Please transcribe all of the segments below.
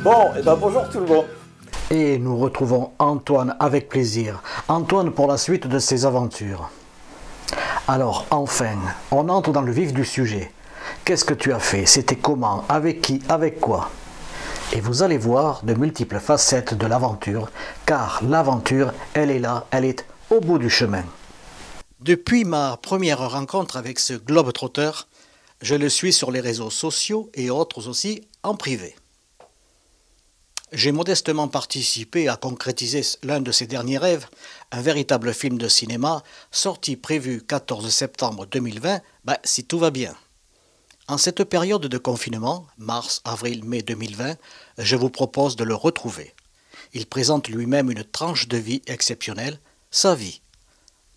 Bon, et ben bonjour tout le monde. Et nous retrouvons Antoine avec plaisir. Antoine pour la suite de ses aventures. Alors, enfin, on entre dans le vif du sujet. Qu'est-ce que tu as fait? C'était comment? Avec qui? Avec quoi? Et vous allez voir de multiples facettes de l'aventure, car l'aventure, elle est là, elle est au bout du chemin. Depuis ma première rencontre avec ce globe-trotteur, je le suis sur les réseaux sociaux et autres aussi en privé. J'ai modestement participé à concrétiser l'un de ses derniers rêves, un véritable film de cinéma, sorti prévu 14 septembre 2020, si tout va bien. En cette période de confinement, mars, avril, mai 2020, je vous propose de le retrouver. Il présente lui-même une tranche de vie exceptionnelle, sa vie.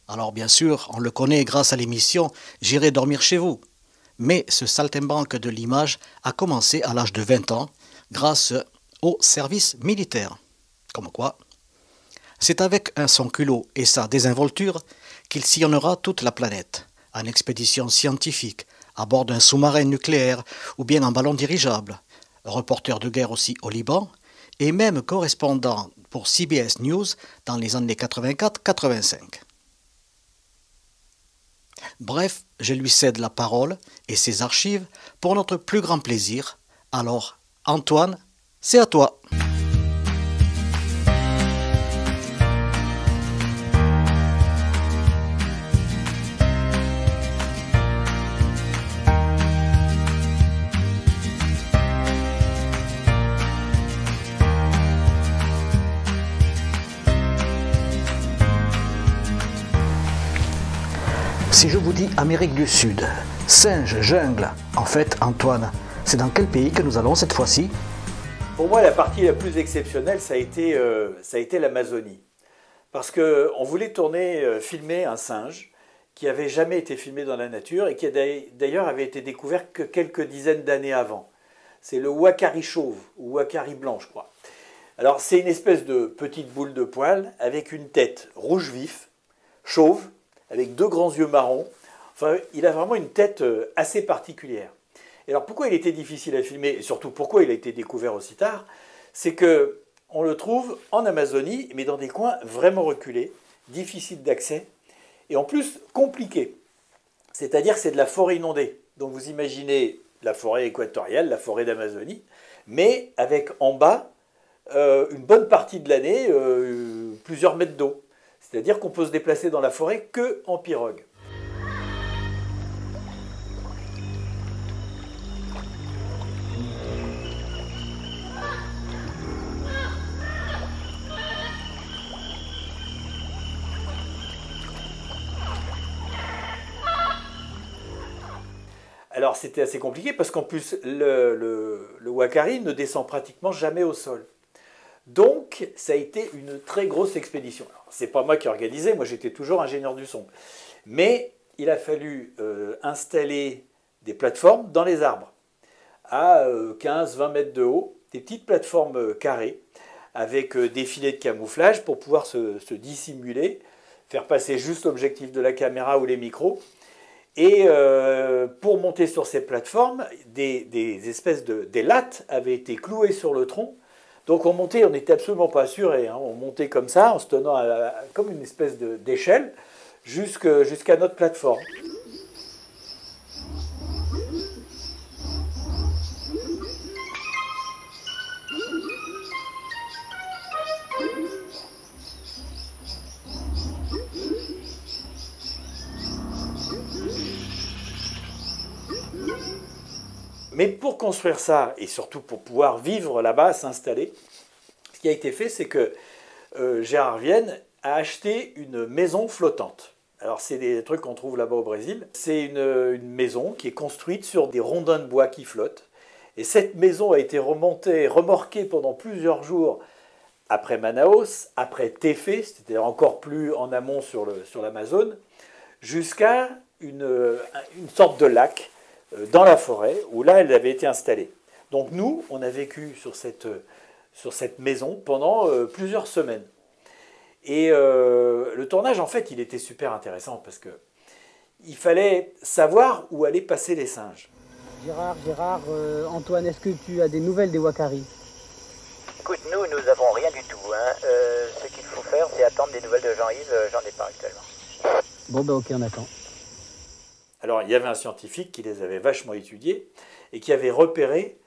Alors bien sûr, on le connaît grâce à l'émission « J'irai dormir chez vous ». Mais ce saltimbanque de l'image a commencé à l'âge de 20 ans, grâce au service militaire. Comme quoi, c'est avec son culot et sa désinvolture qu'il sillonnera toute la planète, en expédition scientifique, à bord d'un sous-marin nucléaire ou bien en ballon dirigeable, reporter de guerre aussi au Liban, et même correspondant pour CBS News dans les années 84-85. Bref, je lui cède la parole et ses archives pour notre plus grand plaisir. Alors, Antoine, c'est à toi. Si je vous dis Amérique du Sud, singe, jungle, en fait, Antoine, c'est dans quel pays que nous allons cette fois-ci? Pour moi, la partie la plus exceptionnelle, ça a été l'Amazonie. Parce qu'on voulait filmer un singe qui n'avait jamais été filmé dans la nature et qui d'ailleurs avait été découvert que quelques dizaines d'années avant. C'est le Uakari chauve, ou Uakari blanc, je crois. Alors, c'est une espèce de petite boule de poils avec une tête rouge vif, chauve, avec deux grands yeux marrons. Enfin, il a vraiment une tête assez particulière. Et alors pourquoi il était difficile à filmer, et surtout pourquoi il a été découvert aussi tard, c'est qu'on le trouve en Amazonie, mais dans des coins vraiment reculés, difficiles d'accès, et en plus compliqués. C'est-à-dire que c'est de la forêt inondée. Donc vous imaginez la forêt équatoriale, la forêt d'Amazonie, mais avec en bas, une bonne partie de l'année, plusieurs mètres d'eau. C'est-à-dire qu'on peut se déplacer dans la forêt que en pirogue. Alors c'était assez compliqué parce qu'en plus le Uakari ne descend pratiquement jamais au sol. Donc ça a été une très grosse expédition. C'est pas moi qui ai organisé, moi j'étais toujours ingénieur du son. Mais il a fallu installer des plateformes dans les arbres à 15-20 mètres de haut, des petites plateformes carrées avec des filets de camouflage pour pouvoir se dissimuler, faire passer juste l'objectif de la caméra ou les micros. Et pour monter sur ces plateformes, des espèces des lattes avaient été clouées sur le tronc. Donc on montait, on n'était absolument pas assuré. Hein. On montait comme ça, en se tenant comme une espèce d'échelle jusqu'à notre plateforme. Mais pour construire ça, et surtout pour pouvoir vivre là-bas, s'installer, ce qui a été fait, c'est que Gérard Vienne a acheté une maison flottante. Alors c'est des trucs qu'on trouve là-bas au Brésil. C'est une maison qui est construite sur des rondins de bois qui flottent. Et cette maison a été remorquée pendant plusieurs jours après Manaus, après Tefé, c'est-à-dire encore plus en amont sur l'Amazone, jusqu'à une sorte de lac dans la forêt, où là, elle avait été installée. Donc nous, on a vécu sur cette maison pendant plusieurs semaines. Et le tournage, en fait, il était super intéressant parce qu'il fallait savoir où allaient passer les singes. Gérard, Antoine, est-ce que tu as des nouvelles des Uakari? Écoute, nous avons rien du tout. Hein. Ce qu'il faut faire, c'est attendre des nouvelles de Jean-Yves. J'en ai pas actuellement. Bon, ben ok, on attend. Alors, il y avait un scientifique qui les avait vachement étudiés et qui avait repéré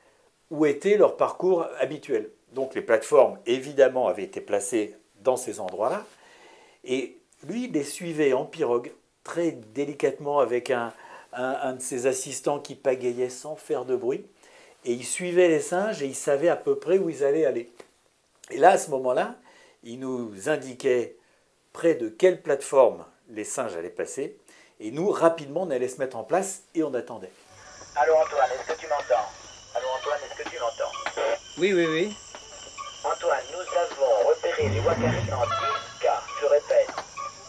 où était leur parcours habituel. Donc, les plateformes, évidemment, avaient été placées dans ces endroits-là. Et lui, il les suivait en pirogue, très délicatement, avec un de ses assistants qui pagayait sans faire de bruit. Et il suivait les singes et il savait à peu près où ils allaient aller. Et là, à ce moment-là, il nous indiquait près de quelle plateforme les singes allaient passer. Et nous, rapidement, on allait se mettre en place et on attendait. Allô Antoine, est-ce que tu m'entends? Allô Antoine, est-ce que tu m'entends? Oui, oui, oui. Antoine, nous avons repéré les Wakaris en 10K. Je répète,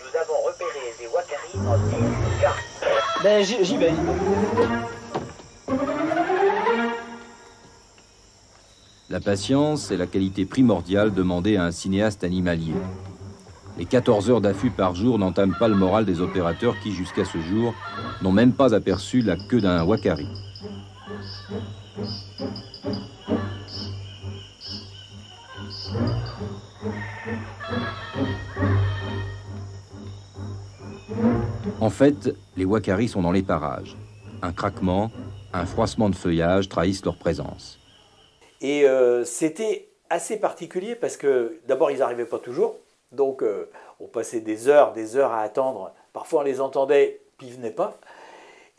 nous avons repéré les Wakaris en 10K. Ben, j'y vais. La patience est la qualité primordiale demandée à un cinéaste animalier. Les 14 heures d'affût par jour n'entament pas le moral des opérateurs qui, jusqu'à ce jour, n'ont même pas aperçu la queue d'un wakari. En fait, les wakaris sont dans les parages. Un craquement, un froissement de feuillage trahissent leur présence. Et c'était assez particulier parce que d'abord, ils n'arrivaient pas toujours. Donc, on passait des heures à attendre. Parfois, on les entendait, puis ils ne venaient pas.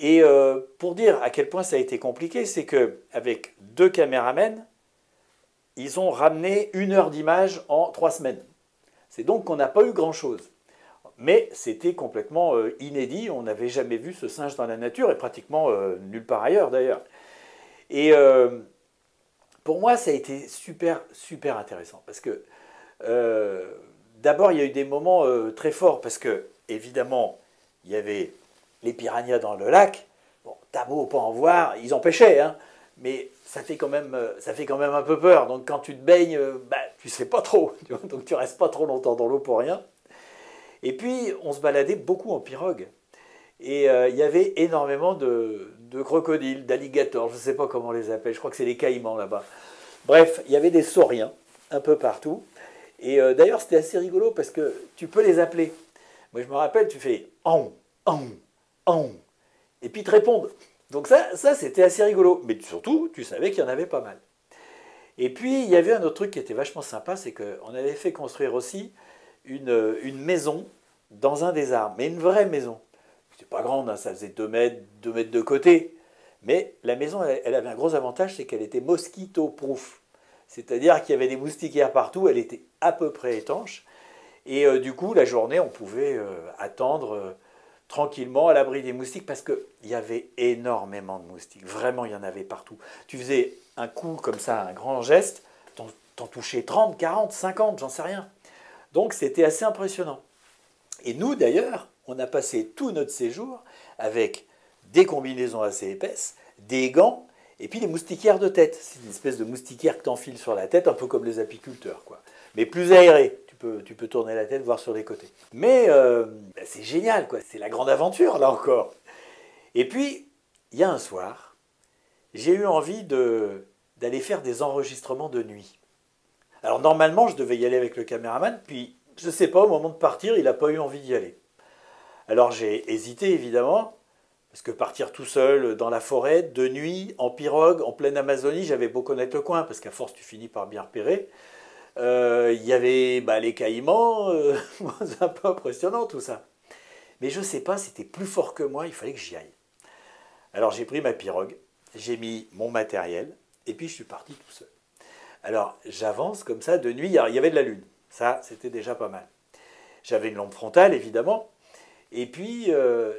Et pour dire à quel point ça a été compliqué, c'est qu'avec 2 caméramens, ils ont ramené 1 heure d'image en 3 semaines. C'est donc qu'on n'a pas eu grand-chose. Mais c'était complètement inédit. On n'avait jamais vu ce singe dans la nature, et pratiquement nulle part ailleurs d'ailleurs. Et pour moi, ça a été super, super intéressant. Parce que d'abord, il y a eu des moments très forts. Parce que, évidemment, il y avait les piranhas dans le lac. Bon, t'as beau pas en voir, ils en pêchaient, hein, mais ça fait quand même un peu peur. Donc quand tu te baignes, tu sais pas trop. Donc tu restes pas trop longtemps dans l'eau pour rien. Et puis, on se baladait beaucoup en pirogue. Et il y avait énormément de crocodiles, d'alligators, je ne sais pas comment on les appelle, je crois que c'est les caïmans là-bas. Bref, il y avait des sauriens un peu partout. Et d'ailleurs, c'était assez rigolo parce que tu peux les appeler. Moi, je me rappelle, tu fais « en, en », et puis ils te répondent. Donc ça c'était assez rigolo. Mais surtout, tu savais qu'il y en avait pas mal. Et puis, il y avait un autre truc qui était vachement sympa, c'est qu'on avait fait construire aussi une maison dans un des arbres, mais une vraie maison. C'était pas grande, hein, ça faisait 2 mètres de côté. Mais la maison, elle avait un gros avantage, c'est qu'elle était mosquito-proof. C'est-à-dire qu'il y avait des moustiquaires partout, elle était à peu près étanche. Et du coup, la journée, on pouvait attendre tranquillement à l'abri des moustiques parce qu'il y avait énormément de moustiques. Vraiment, il y en avait partout. Tu faisais un coup comme ça, un grand geste, t'en touchais 30, 40, 50, j'en sais rien. Donc c'était assez impressionnant. Et nous d'ailleurs, on a passé tout notre séjour avec des combinaisons assez épaisses, des gants, et puis des moustiquaires de tête. C'est une espèce de moustiquaire que t'enfiles sur la tête, un peu comme les apiculteurs, quoi. Mais plus aéré. Tu peux tourner la tête, voir sur les côtés. Mais c'est génial, quoi. C'est la grande aventure, là encore. Et puis, il y a un soir, j'ai eu envie d'aller faire des enregistrements de nuit. Alors normalement, je devais y aller avec le caméraman, puis je ne sais pas, au moment de partir, il n'a pas eu envie d'y aller. Alors j'ai hésité, évidemment, parce que partir tout seul dans la forêt, de nuit, en pirogue, en pleine Amazonie, j'avais beau connaître le coin, parce qu'à force, tu finis par bien repérer. Il y avait les caïmans, c'est un peu impressionnant tout ça. Mais je ne sais pas, c'était plus fort que moi, il fallait que j'y aille. Alors j'ai pris ma pirogue, j'ai mis mon matériel, et puis je suis parti tout seul. Alors, j'avance comme ça de nuit. Il y avait de la lune. Ça, c'était déjà pas mal. J'avais une lampe frontale, évidemment. Et puis,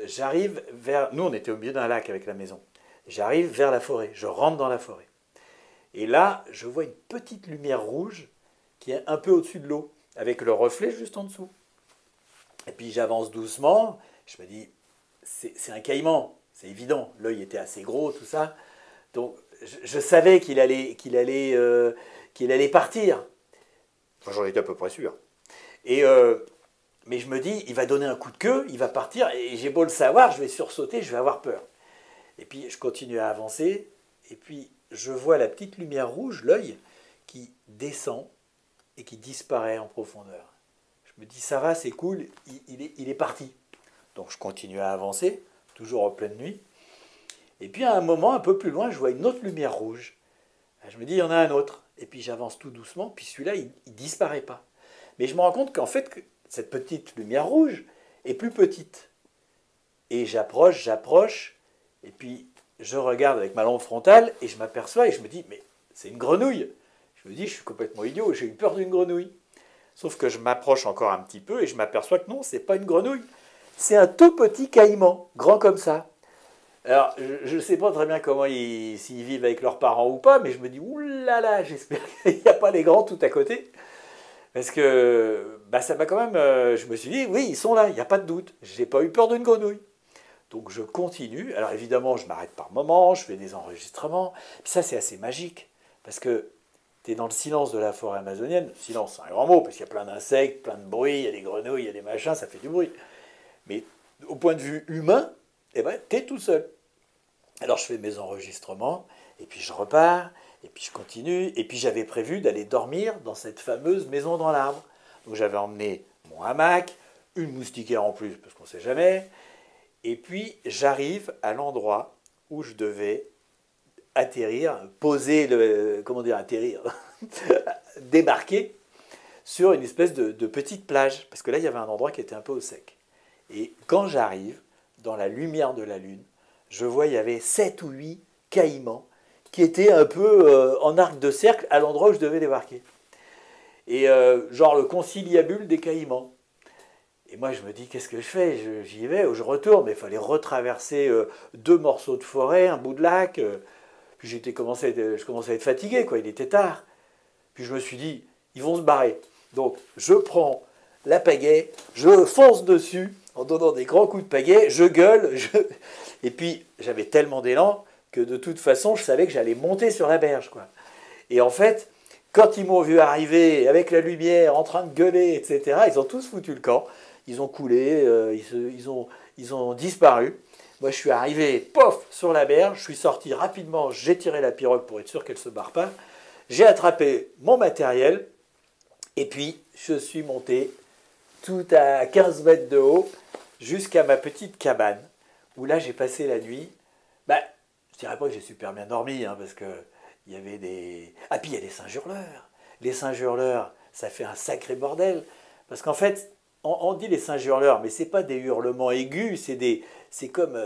j'arrive vers... Nous, on était au milieu d'un lac avec la maison. J'arrive vers la forêt. Je rentre dans la forêt. Et là, je vois une petite lumière rouge qui est un peu au-dessus de l'eau, avec le reflet juste en dessous. Et puis, j'avance doucement. Je me dis, c'est un caïman. C'est évident. L'œil était assez gros, tout ça. Donc, je savais qu'il allait partir. Enfin, j'en étais à peu près sûr. Mais je me dis, il va donner un coup de queue, il va partir, et j'ai beau le savoir, je vais sursauter, je vais avoir peur. Et puis, je continue à avancer, et puis, je vois la petite lumière rouge, l'œil, qui descend et qui disparaît en profondeur. Je me dis, ça va, c'est cool, il est parti. Donc je continue à avancer, toujours en pleine nuit. Et puis à un moment, un peu plus loin, je vois une autre lumière rouge. Je me dis, il y en a un autre. Et puis j'avance tout doucement, puis celui-là, il ne disparaît pas. Mais je me rends compte qu'en fait, cette petite lumière rouge est plus petite. Et j'approche, et puis je regarde avec ma lampe frontale, et je m'aperçois, et je me dis, mais c'est une grenouille. Je me dis, je suis complètement idiot, j'ai eu peur d'une grenouille. Sauf que je m'approche encore un petit peu, et je m'aperçois que non, c'est pas une grenouille. C'est un tout petit caïman, grand comme ça. Alors, je ne sais pas très bien comment s'ils vivent avec leurs parents ou pas, mais je me dis, oulala, j'espère qu'il n'y a pas les grands tout à côté. Parce que bah, ça m'a quand même... je me suis dit, oui, ils sont là, il n'y a pas de doute. Je n'ai pas eu peur d'une grenouille. Donc je continue. Alors évidemment, je m'arrête par moments, je fais des enregistrements. Puis ça, c'est assez magique. Parce que tu es dans le silence de la forêt amazonienne. Silence, c'est un grand mot, parce qu'il y a plein d'insectes, plein de bruit, il y a des grenouilles, il y a des machins, ça fait du bruit. Mais au point de vue humain, eh ben, tu es tout seul. Alors je fais mes enregistrements, et puis je repars, et puis je continue, et puis j'avais prévu d'aller dormir dans cette fameuse maison dans l'arbre. Donc j'avais emmené mon hamac, une moustiquaire en plus, parce qu'on ne sait jamais, et puis j'arrive à l'endroit où je devais atterrir, débarquer sur une espèce de petite plage, parce que là il y avait un endroit qui était un peu au sec. Et quand j'arrive, dans la lumière de la lune, je vois il y avait 7 ou 8 caïmans qui étaient un peu en arc de cercle à l'endroit où je devais débarquer. Et genre le conciliabule des caïmans. Et moi je me dis, qu'est-ce que je fais? J'y vais, je retourne, mais il fallait retraverser 2 morceaux de forêt, un bout de lac. Puis je commençais à être fatigué, quoi, il était tard. Puis je me suis dit, ils vont se barrer. Donc je prends la pagaie, je fonce dessus, en donnant des grands coups de pagaie, je gueule, et puis j'avais tellement d'élan que de toute façon, je savais que j'allais monter sur la berge, quoi. Et en fait, quand ils m'ont vu arriver avec la lumière, en train de gueuler, etc., ils ont tous foutu le camp, ils ont coulé, ils ont disparu. Moi, je suis arrivé, pof, sur la berge, je suis sorti rapidement, j'ai tiré la pirogue pour être sûr qu'elle ne se barre pas, j'ai attrapé mon matériel, et puis je suis monté tout à 15 mètres de haut, jusqu'à ma petite cabane, où là j'ai passé la nuit. Bah, je dirais pas que j'ai super bien dormi, hein, parce que il y avait des... Ah, puis il y a les singes hurleurs. Les singes hurleurs, ça fait un sacré bordel. Parce qu'en fait, on dit les singes hurleurs, mais c'est pas des hurlements aigus, c'est comme...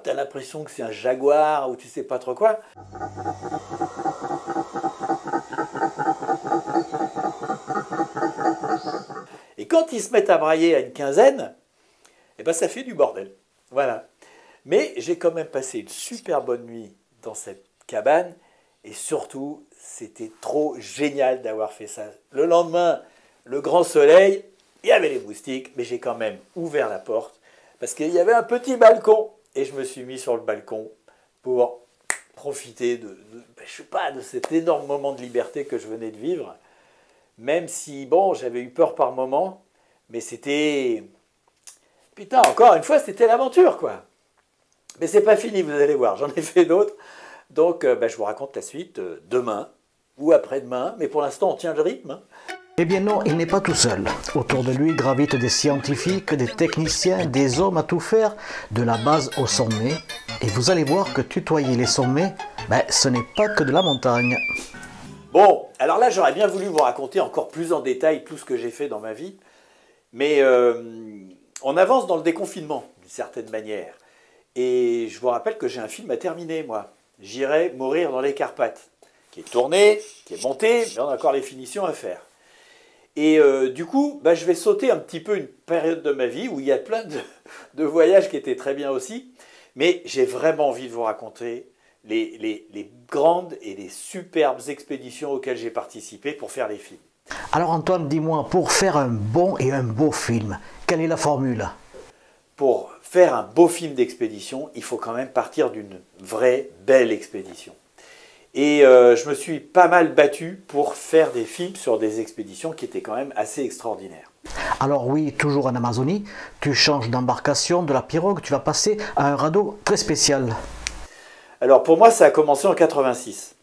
T'as l'impression que c'est un jaguar, ou tu sais pas trop quoi. Et quand ils se mettent à brailler à une quinzaine, eh ben ça fait du bordel. Voilà. Mais j'ai quand même passé une super bonne nuit dans cette cabane, et surtout, c'était trop génial d'avoir fait ça. Le lendemain, le grand soleil, il y avait les moustiques, mais j'ai quand même ouvert la porte, parce qu'il y avait un petit balcon, et je me suis mis sur le balcon pour profiter je sais pas, de cet énorme moment de liberté que je venais de vivre. Même si, bon, j'avais eu peur par moments, mais c'était... Putain, encore une fois, c'était l'aventure, quoi. Mais c'est pas fini, vous allez voir, j'en ai fait d'autres. Donc, je vous raconte la suite demain ou après-demain, mais pour l'instant, on tient le rythme. Hein. Eh bien non, il n'est pas tout seul. Autour de lui gravitent des scientifiques, des techniciens, des hommes à tout faire, de la base au sommet. Et vous allez voir que tutoyer les sommets, ce n'est pas que de la montagne. Bon, alors là, j'aurais bien voulu vous raconter encore plus en détail tout ce que j'ai fait dans ma vie, mais on avance dans le déconfinement, d'une certaine manière. Et je vous rappelle que j'ai un film à terminer, moi. J'irai mourir dans les Carpates, qui est tourné, qui est monté, mais on a encore les finitions à faire. Et du coup, je vais sauter un petit peu une période de ma vie où il y a plein de voyages qui étaient très bien aussi, mais j'ai vraiment envie de vous raconter les grandes et les superbes expéditions auxquelles j'ai participé pour faire les films. Alors Antoine, dis-moi, pour faire un bon et un beau film, quelle est la formule? Pour faire un beau film d'expédition, il faut quand même partir d'une vraie belle expédition. Et je me suis pas mal battu pour faire des films sur des expéditions qui étaient quand même assez extraordinaires. Alors oui, toujours en Amazonie, tu changes d'embarcation, de la pirogue, tu vas passer à un radeau très spécial. Alors pour moi, ça a commencé en 86.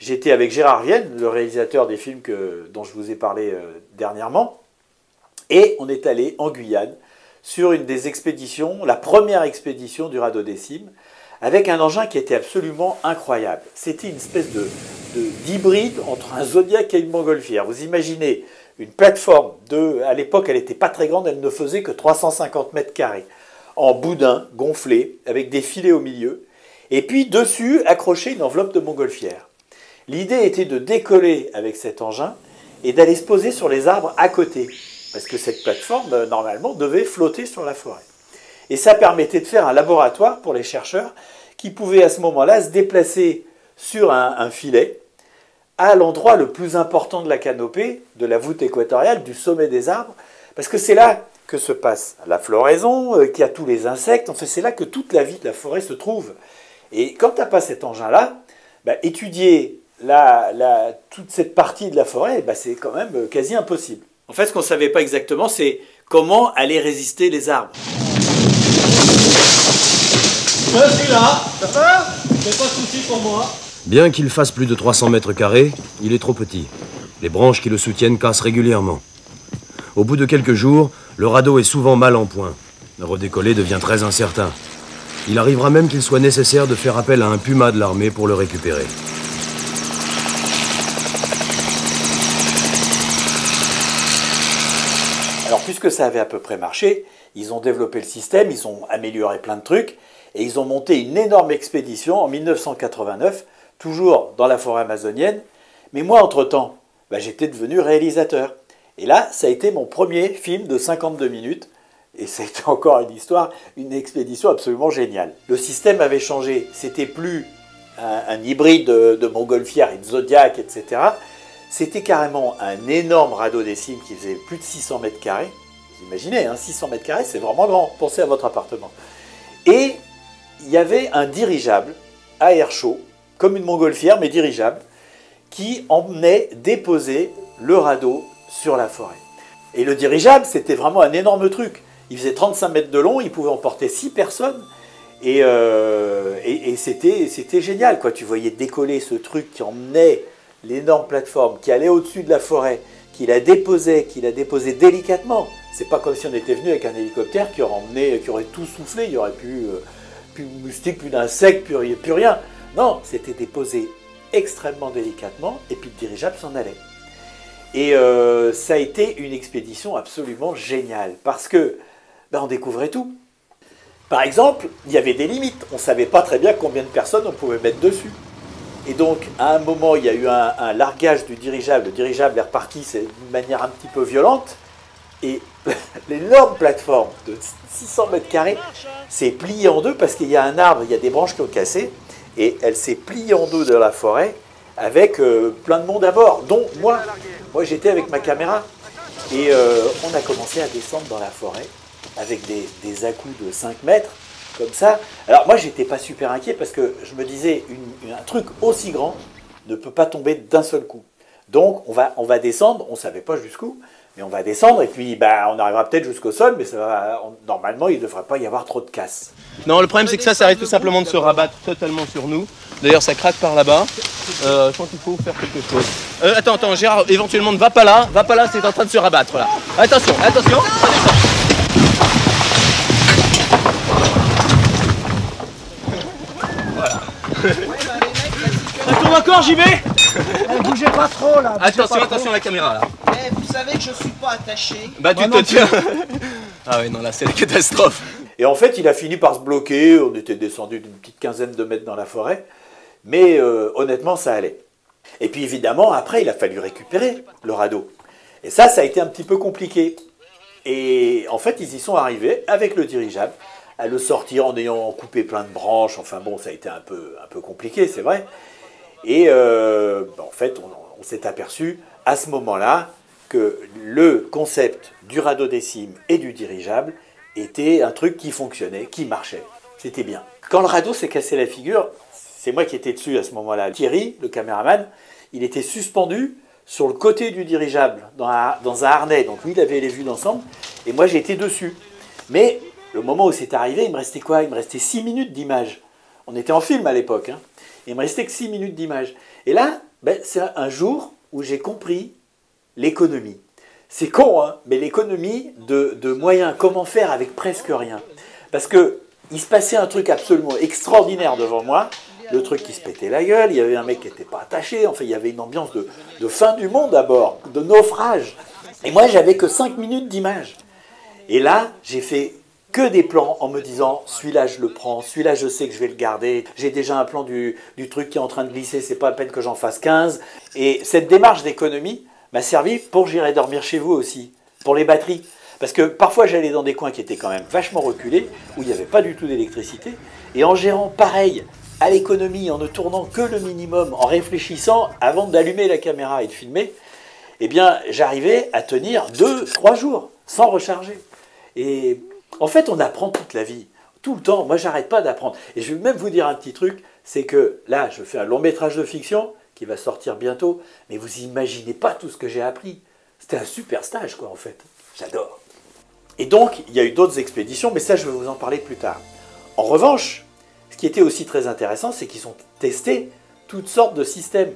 J'étais avec Gérard Vienne, le réalisateur des films dont je vous ai parlé dernièrement, et on est allé en Guyane sur une des expéditions, la première expédition du radeau des Cimes, avec un engin qui était absolument incroyable. C'était une espèce d'hybride entre un Zodiac et une montgolfière. Vous imaginez une plateforme à l'époque, elle n'était pas très grande, elle ne faisait que 350 mètres carrés, en boudin, gonflé, avec des filets au milieu, et puis dessus, accroché une enveloppe de montgolfière. L'idée était de décoller avec cet engin et d'aller se poser sur les arbres à côté, parce que cette plateforme, normalement, devait flotter sur la forêt. Et ça permettait de faire un laboratoire pour les chercheurs qui pouvaient à ce moment-là se déplacer sur un filet à l'endroit le plus important de la canopée, de la voûte équatoriale, du sommet des arbres, parce que c'est là que se passe la floraison, qu'il y a tous les insectes, enfin c'est là que toute la vie de la forêt se trouve. Et quand tu n'as pas cet engin-là, étudier toute cette partie de la forêt, c'est quand même quasi impossible. En fait, ce qu'on ne savait pas exactement, c'est comment allaient résister les arbres. Je suis là, ça va? C'est pas de souci pour moi. Bien qu'il fasse plus de 300 mètres carrés, il est trop petit. Les branches qui le soutiennent cassent régulièrement. Au bout de quelques jours, le radeau est souvent mal en point. Le redécoller devient très incertain. Il arrivera même qu'il soit nécessaire de faire appel à un puma de l'armée pour le récupérer. Alors, puisque ça avait à peu près marché, ils ont développé le système, ils ont amélioré plein de trucs, et ils ont monté une énorme expédition en 1989, toujours dans la forêt amazonienne. Mais moi, entre-temps, j'étais devenu réalisateur. Et là, ça a été mon premier film de 52 minutes, et ça a été encore une expédition absolument géniale. Le système avait changé, c'était plus un hybride de montgolfière et de Zodiac, etc. C'était carrément un énorme radeau des Cimes qui faisait plus de 600 mètres carrés. Vous imaginez, 600 mètres carrés, c'est vraiment grand. Pensez à votre appartement. Et il y avait un dirigeable à air chaud, comme une montgolfière, mais dirigeable, qui emmenait déposer le radeau sur la forêt. Et le dirigeable, c'était vraiment un énorme truc. Il faisait 35 mètres de long, il pouvait emporter 6 personnes, et c'était génial, quoi. Tu voyais décoller ce truc qui emmenait l'énorme plateforme, qui allait au-dessus de la forêt, qu'il a déposé délicatement. C'est pas comme si on était venu avec un hélicoptère qui aurait tout soufflé, il n'y aurait plus de moustiques, plus d'insectes, plus rien. Non, c'était déposé extrêmement délicatement, et puis le dirigeable s'en allait. Et ça a été une expédition absolument géniale, parce que on découvrait tout. Par exemple, il y avait des limites. On ne savait pas très bien combien de personnes on pouvait mettre dessus. Et donc, à un moment, il y a eu un largage du dirigeable. Le dirigeable est reparti d'une manière un petit peu violente. Et l'énorme plateforme de 600 mètres carrés s'est pliée en deux parce qu'il y a un arbre, il y a des branches qui ont cassé. Et elle s'est pliée en deux dans la forêt avec plein de monde à bord, dont moi. Moi, j'étais avec ma caméra. Et on a commencé à descendre dans la forêt avec des à-coups de 5 mètres, comme ça. Alors moi, j'étais pas super inquiet parce que je me disais, un truc aussi grand ne peut pas tomber d'un seul coup. Donc, on va descendre, on ne savait pas jusqu'où, mais on va descendre et puis on arrivera peut-être jusqu'au sol, mais normalement, il ne devrait pas y avoir trop de casse. Non, le problème, c'est que ça arrive tout simplement de se rabattre totalement sur nous. D'ailleurs, ça craque par là-bas. Je pense qu'il faut faire quelque chose. Attends, Gérard, éventuellement, ne va pas là, c'est en train de se rabattre, là. Attention, ça descend. Voilà. Ça tourne encore, j'y vais. Bougez pas trop là. Attention à la caméra là. Vous savez que je suis pas attaché. Tu te tiens. Ah oui, non, là c'est la catastrophe. Et en fait, il a fini par se bloquer. On était descendu d'une petite quinzaine de mètres dans la forêt. Mais honnêtement, ça allait. Et puis évidemment, après, il a fallu récupérer le radeau. Et ça a été un petit peu compliqué. Et en fait, ils y sont arrivés avec le dirigeable, à le sortir en ayant coupé plein de branches. Enfin bon, ça a été un peu compliqué, c'est vrai. Et en fait, on s'est aperçu à ce moment-là que le concept du radeau des Cimes et du dirigeable était un truc qui fonctionnait, qui marchait. C'était bien. Quand le radeau s'est cassé la figure, c'est moi qui étais dessus à ce moment-là. Thierry, le caméraman, il était suspendu sur le côté du dirigeable, dans un harnais. Donc lui, il avait les vues d'ensemble, et moi, j'étais dessus. Mais le moment où c'est arrivé, il me restait quoi? Il me restait 6 minutes d'image. On était en film à l'époque, hein. Il me restait que 6 minutes d'image. Et là, Ben, c'est un jour où j'ai compris l'économie. C'est con, hein, mais l'économie de moyens, comment faire avec presque rien. Parce qu'il se passait un truc absolument extraordinaire devant moi, le truc qui se pétait la gueule, il y avait un mec qui n'était pas attaché, enfin il y avait une ambiance de fin du monde à bord, de naufrage. Et moi j'avais que 5 minutes d'image. Et là, j'ai fait que des plans en me disant, celui-là je le prends, celui-là je sais que je vais le garder, j'ai déjà un plan du truc qui est en train de glisser, c'est pas la peine que j'en fasse 15. Et cette démarche d'économie m'a servi pour j'irai dormir chez vous aussi, pour les batteries. Parce que parfois j'allais dans des coins qui étaient quand même vachement reculés, où il n'y avait pas du tout d'électricité, et en gérant pareil à l'économie, en ne tournant que le minimum, en réfléchissant avant d'allumer la caméra et de filmer, eh bien j'arrivais à tenir 2-3 jours sans recharger. Et en fait on apprend toute la vie, tout le temps, moi j'arrête pas d'apprendre. Et je vais même vous dire un petit truc, c'est que là je fais un long métrage de fiction, qui va sortir bientôt, mais vous imaginez pas tout ce que j'ai appris. C'était un super stage, quoi, en fait. J'adore. Et donc, il y a eu d'autres expéditions, mais ça, je vais vous en parler plus tard. En revanche, ce qui était aussi très intéressant, c'est qu'ils ont testé toutes sortes de systèmes.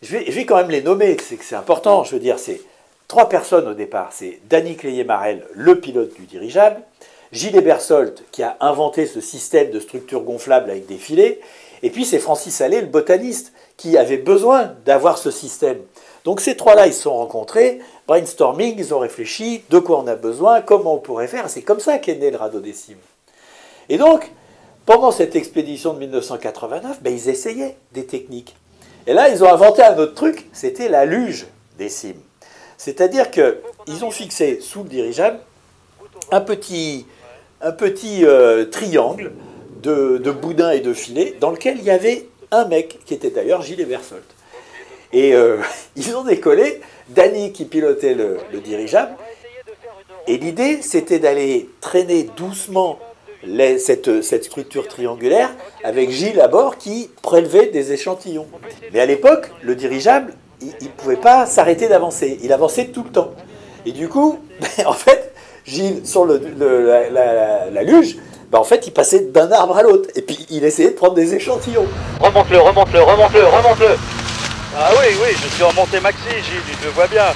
Je vais quand même les nommer, c'est important. Je veux dire, c'est 3 personnes au départ. C'est Danny Cléier-Marel, le pilote du dirigeable, Gilles Bersolt, qui a inventé ce système de structure gonflable avec des filets, et puis c'est Francis Allais, le botaniste, qui avait besoin d'avoir ce système. Donc ces 3-là, ils se sont rencontrés, brainstorming, ils ont réfléchi, de quoi on a besoin, comment on pourrait faire, c'est comme ça qu'est né le radeau des cimes. Et donc, pendant cette expédition de 1989, ils essayaient des techniques. Et là, ils ont inventé un autre truc, c'était la luge des cimes. C'est-à-dire qu'ils ont fixé sous le dirigeable un petit triangle de boudins et de filets dans lequel il y avait un mec, qui était d'ailleurs Gilles Bersolt. Et ils ont décollé, Danny qui pilotait le dirigeable, et l'idée c'était d'aller traîner doucement cette structure triangulaire avec Gilles à bord qui prélevait des échantillons. Mais à l'époque, le dirigeable, il ne pouvait pas s'arrêter d'avancer, il avançait tout le temps. Et du coup, en fait, Gilles, sur la luge, en fait, il passait d'un arbre à l'autre, et puis il essayait de prendre des échantillons. Remonte-le. Ah oui, je suis remonté maxi, Gilles, je le vois bien.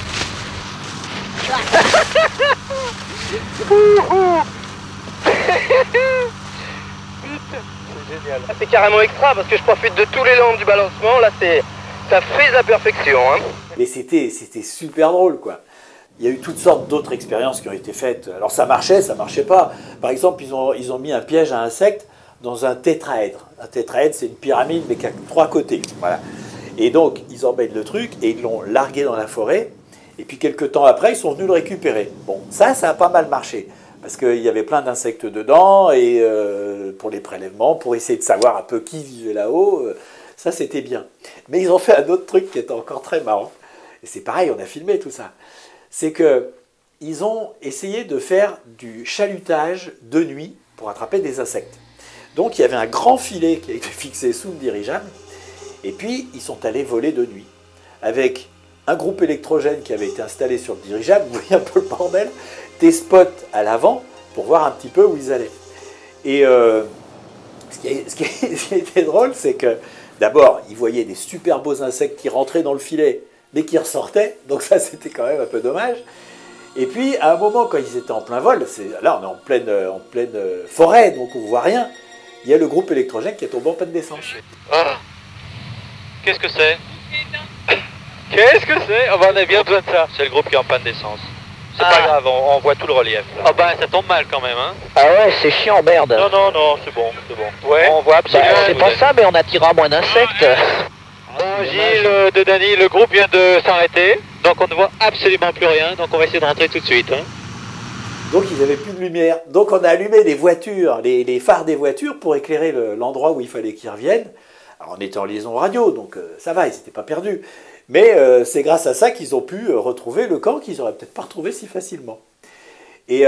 C'est génial. C'est carrément extra, parce que je profite de tous les langues du balancement, là ça fait la perfection. Hein. Mais c'était super drôle, quoi. Il y a eu toutes sortes d'autres expériences qui ont été faites. Alors ça marchait pas. Par exemple, ils ont mis un piège à insectes dans un tétraèdre. Un tétraèdre, c'est une pyramide, mais qui a 3 côtés. Voilà. Et donc, ils embêtent le truc et ils l'ont largué dans la forêt. Et puis, quelques temps après, ils sont venus le récupérer. Bon, ça a pas mal marché. Parce qu'il y avait plein d'insectes dedans, et pour les prélèvements, pour essayer de savoir un peu qui vivait là-haut, ça, c'était bien. Mais ils ont fait un autre truc qui est encore très marrant. Et c'est pareil, on a filmé tout ça. C'est qu'ils ont essayé de faire du chalutage de nuit pour attraper des insectes. Donc il y avait un grand filet qui a été fixé sous le dirigeable, et puis ils sont allés voler de nuit, avec un groupe électrogène qui avait été installé sur le dirigeable, vous voyez un peu le bordel, des spots à l'avant pour voir un petit peu où ils allaient. Et ce qui était drôle, c'est que d'abord, ils voyaient des super beaux insectes qui rentraient dans le filet, mais qui ressortaient, donc ça c'était quand même un peu dommage. Et puis à un moment, quand ils étaient en plein vol, là on est en pleine forêt, donc on ne voit rien, il y a le groupe électrogène qui est tombé en panne d'essence. Ah. Qu'est-ce que c'est? Qu'est-ce que c'est? Oh, on a bien besoin de ça. C'est le groupe qui est en panne d'essence. C'est pas grave, on voit tout le relief. Là. Oh ça tombe mal quand même, hein. Ah ouais, c'est chiant, merde. Non, c'est bon. Ouais. On voit absolument. C'est pas ça, mais on attirera moins d'insectes. Bon, Gilles, de Danny, le groupe vient de s'arrêter, donc on ne voit absolument plus rien, donc on va essayer de rentrer tout de suite. Hein. Donc ils n'avaient plus de lumière. Donc on a allumé les voitures, les phares des voitures pour éclairer l'endroit où il fallait qu'ils reviennent. Alors on était en liaison radio, donc ça va, ils n'étaient pas perdus. Mais c'est grâce à ça qu'ils ont pu retrouver le camp qu'ils n'auraient peut-être pas retrouvé si facilement. Et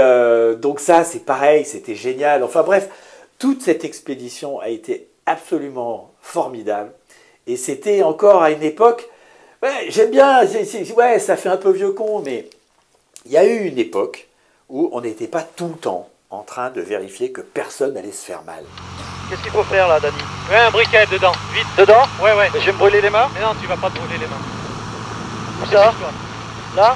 donc ça, c'est pareil, c'était génial. Enfin bref, toute cette expédition a été absolument formidable. Et c'était encore à une époque, ouais, j'aime bien, ouais, ça fait un peu vieux con, mais il y a eu une époque où on n'était pas tout le temps en train de vérifier que personne n'allait se faire mal. Qu'est-ce qu'il faut faire là, Dani? Ouais, un briquet dedans. Vite. Dedans? Ouais, ouais. Mais je vais me brûler les mains? Mais non, tu vas pas te brûler les mains. Où ça? Là?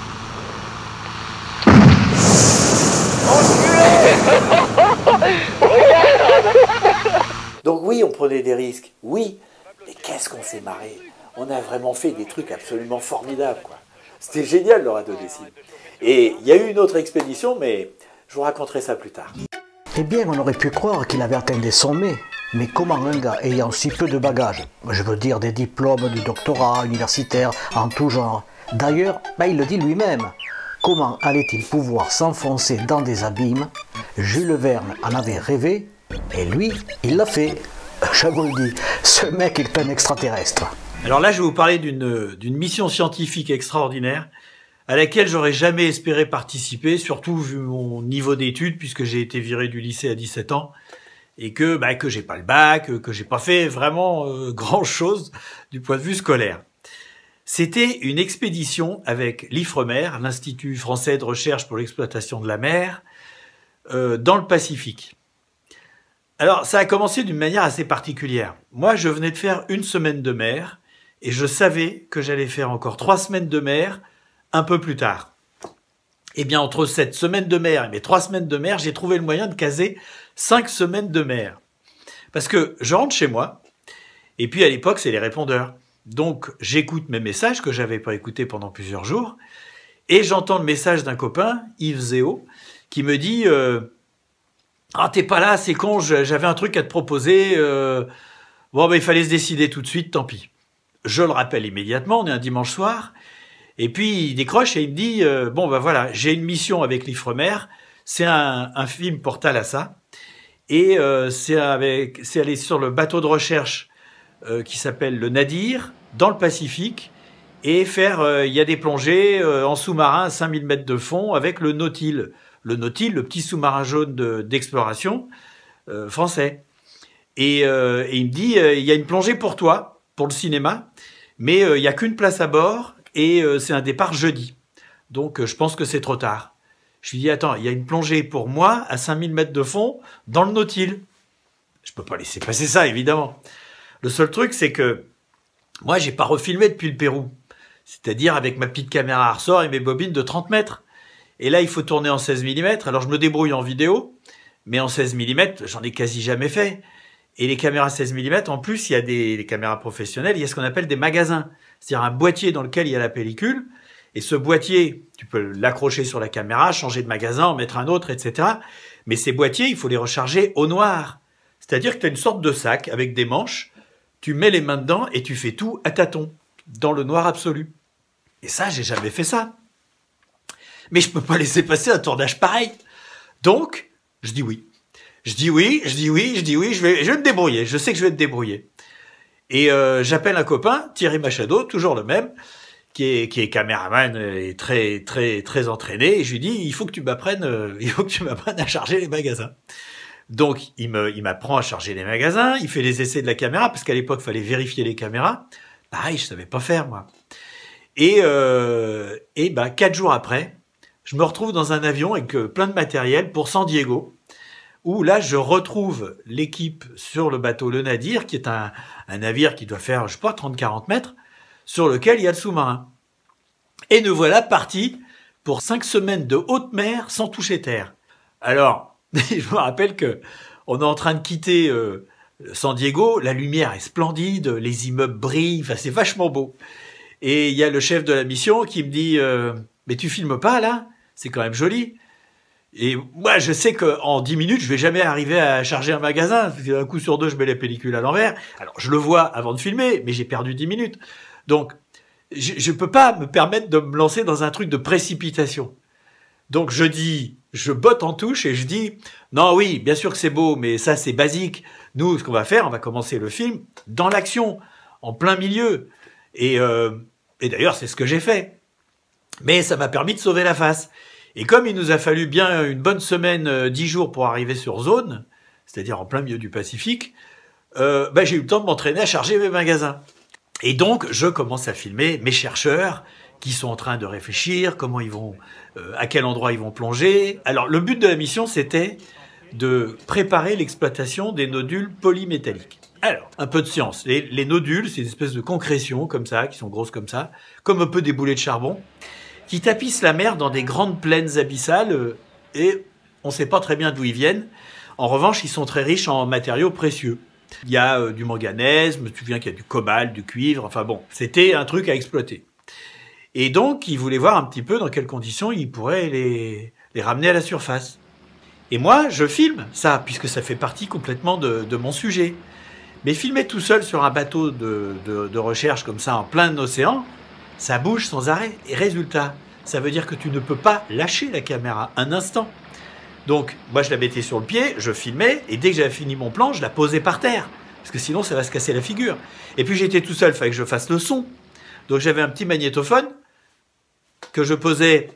Donc oui, on prenait des risques, oui, mais qu'est-ce qu'on s'est marré. On a vraiment fait des trucs absolument formidables, quoi. C'était génial, le radeau des cimes. Et il y a eu une autre expédition, mais je vous raconterai ça plus tard. Eh bien, on aurait pu croire qu'il avait atteint des sommets. Mais comment un gars ayant si peu de bagages, je veux dire des diplômes de doctorat universitaire en tout genre, d'ailleurs, il le dit lui-même, comment allait-il pouvoir s'enfoncer dans des abîmes? Jules Verne en avait rêvé, et lui, il l'a fait. Je vous le dis, ce mec est un extraterrestre. Alors là, je vais vous parler d'une mission scientifique extraordinaire à laquelle j'aurais jamais espéré participer, surtout vu mon niveau d'études, puisque j'ai été viré du lycée à 17 ans, et que j'ai pas le bac, que j'ai pas fait vraiment grand-chose du point de vue scolaire. C'était une expédition avec l'IFREMER, l'Institut français de recherche pour l'exploitation de la mer, dans le Pacifique. Alors, ça a commencé d'une manière assez particulière. Moi, je venais de faire 1 semaine de mer, et je savais que j'allais faire encore 3 semaines de mer un peu plus tard. Eh bien, entre cette semaine de mer et mes 3 semaines de mer, j'ai trouvé le moyen de caser 5 semaines de mer. Parce que je rentre chez moi, et puis à l'époque, c'est les répondeurs. Donc, j'écoute mes messages que j'avais pas écoutés pendant plusieurs jours, et j'entends le message d'un copain, Yves Zéo, qui me dit « Ah, t'es pas là, c'est con, j'avais un truc à te proposer. Bon, il fallait se décider tout de suite, tant pis. » Je le rappelle immédiatement, on est un dimanche soir, et puis il décroche et il me dit « Bon, voilà, j'ai une mission avec l'IFREMER, c'est un film pour Thalassa, et c'est aller sur le bateau de recherche qui s'appelle le Nadir, dans le Pacifique, et faire, il y a des plongées en sous-marin à 5000 mètres de fond avec le Nautile. Le Nautile, le petit sous-marin jaune d'exploration français. Et il me dit, il y a une plongée pour toi, pour le cinéma, mais il n'y a qu'une place à bord et c'est un départ jeudi. Donc je pense que c'est trop tard. Je lui dis, attends, il y a une plongée pour moi à 5000 mètres de fond dans le Nautile. Je peux pas laisser passer ça, évidemment. Le seul truc, c'est que moi, j'ai pas refilmé depuis le Pérou. C'est-à-dire avec ma petite caméra à ressort et mes bobines de 30 mètres. Et là, il faut tourner en 16 mm. Alors, je me débrouille en vidéo, mais en 16 mm, j'en ai quasi jamais fait. Et les caméras 16 mm, en plus, il y a les caméras professionnelles, il y a ce qu'on appelle des magasins. C'est-à-dire un boîtier dans lequel il y a la pellicule. Et ce boîtier, tu peux l'accrocher sur la caméra, changer de magasin, en mettre un autre, etc. Mais ces boîtiers, il faut les recharger au noir. C'est-à-dire que tu as une sorte de sac avec des manches, tu mets les mains dedans et tu fais tout à tâtons, dans le noir absolu. Et ça, j'ai jamais fait ça. Mais je peux pas laisser passer un tournage pareil. Donc, je dis oui. Je dis oui, je vais me débrouiller. Je sais que je vais me débrouiller. Et j'appelle un copain, Thierry Machado, toujours le même, qui est caméraman et très entraîné. Et je lui dis, il faut que tu m'apprennes à charger les magasins. Donc, il m'apprend à charger les magasins. Il fait les essais de la caméra, parce qu'à l'époque, il fallait vérifier les caméras. Pareil, je savais pas faire, moi. Et 4 jours après, je me retrouve dans un avion avec plein de matériel pour San Diego, où là, je retrouve l'équipe sur le bateau Le Nadir, qui est un navire qui doit faire, je sais pas, 30-40 mètres, sur lequel il y a le sous-marin. Et nous voilà partis pour 5 semaines de haute mer sans toucher terre. Alors, je me rappelle que on est en train de quitter San Diego, la lumière est splendide, les immeubles brillent, enfin c'est vachement beau. Et il y a le chef de la mission qui me dit mais tu filmes pas là? C'est quand même joli. Et moi je sais qu'en 10 minutes je vais jamais arriver à charger un magasin. Un coup sur deux je mets la pellicule à l'envers. Alors je le vois avant de filmer, mais j'ai perdu 10 minutes. Donc je peux pas me permettre de me lancer dans un truc de précipitation. Donc je botte en touche et je dis non oui bien sûr que c'est beau mais ça c'est basique. Nous ce qu'on va faire, on va commencer le film dans l'action, en plein milieu. Et d'ailleurs c'est ce que j'ai fait. Mais ça m'a permis de sauver la face. Et comme il nous a fallu bien une bonne semaine, 10 jours pour arriver sur zone, c'est-à-dire en plein milieu du Pacifique, j'ai eu le temps de m'entraîner à charger mes magasins. Et donc je commence à filmer mes chercheurs qui sont en train de réfléchir, comment ils vont, à quel endroit ils vont plonger. Alors le but de la mission c'était de préparer l'exploitation des nodules polymétalliques. Alors, un peu de science. Les nodules, c'est une espèce de concrétions comme ça, qui sont grosses comme ça, comme un peu des boulets de charbon, qui tapissent la mer dans des grandes plaines abyssales et on ne sait pas très bien d'où ils viennent. En revanche, ils sont très riches en matériaux précieux. Il y a du manganèse, je me souviens qu'il y a du cobalt, du cuivre, enfin bon, c'était un truc à exploiter. Et donc, ils voulaient voir un petit peu dans quelles conditions ils pourraient les ramener à la surface. Et moi, je filme ça, puisque ça fait partie complètement de mon sujet. Mais filmer tout seul sur un bateau de recherche comme ça, en plein océan, ça bouge sans arrêt. Et résultat, ça veut dire que tu ne peux pas lâcher la caméra un instant. Donc, moi, je la mettais sur le pied, je filmais, et dès que j'avais fini mon plan, je la posais par terre. Parce que sinon, ça va se casser la figure. Et puis, j'étais tout seul, il fallait que je fasse le son. Donc, j'avais un petit magnétophone que je posais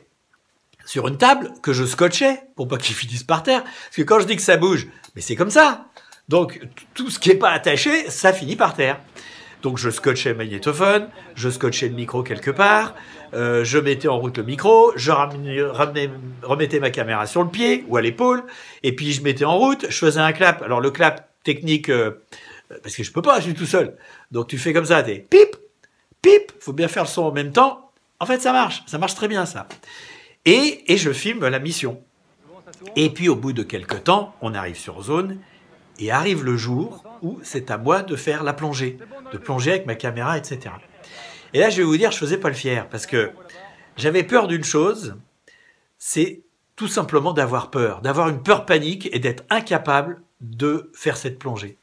sur une table, que je scotchais, pour pas qu'il finisse par terre. Parce que quand je dis que ça bouge, mais c'est comme ça. Donc, tout ce qui n'est pas attaché, ça finit par terre. Donc, je scotchais le magnétophone, je scotchais le micro quelque part, je mettais en route le micro, je remettais ma caméra sur le pied ou à l'épaule, et puis je mettais en route, je faisais un clap. Alors, le clap technique, parce que je peux pas, je suis tout seul. Donc, tu fais comme ça, t'es pip, pip, faut bien faire le son en même temps. En fait, ça marche très bien, ça. Et je filme la mission. Et puis, au bout de quelques temps, on arrive sur zone, et arrive le jour où c'est à moi de faire la plongée, de plonger avec ma caméra, etc. Et là, je vais vous dire, je faisais pas le fier, parce que j'avais peur d'une chose, c'est tout simplement d'avoir peur, d'avoir une peur panique et d'être incapable de faire cette plongée.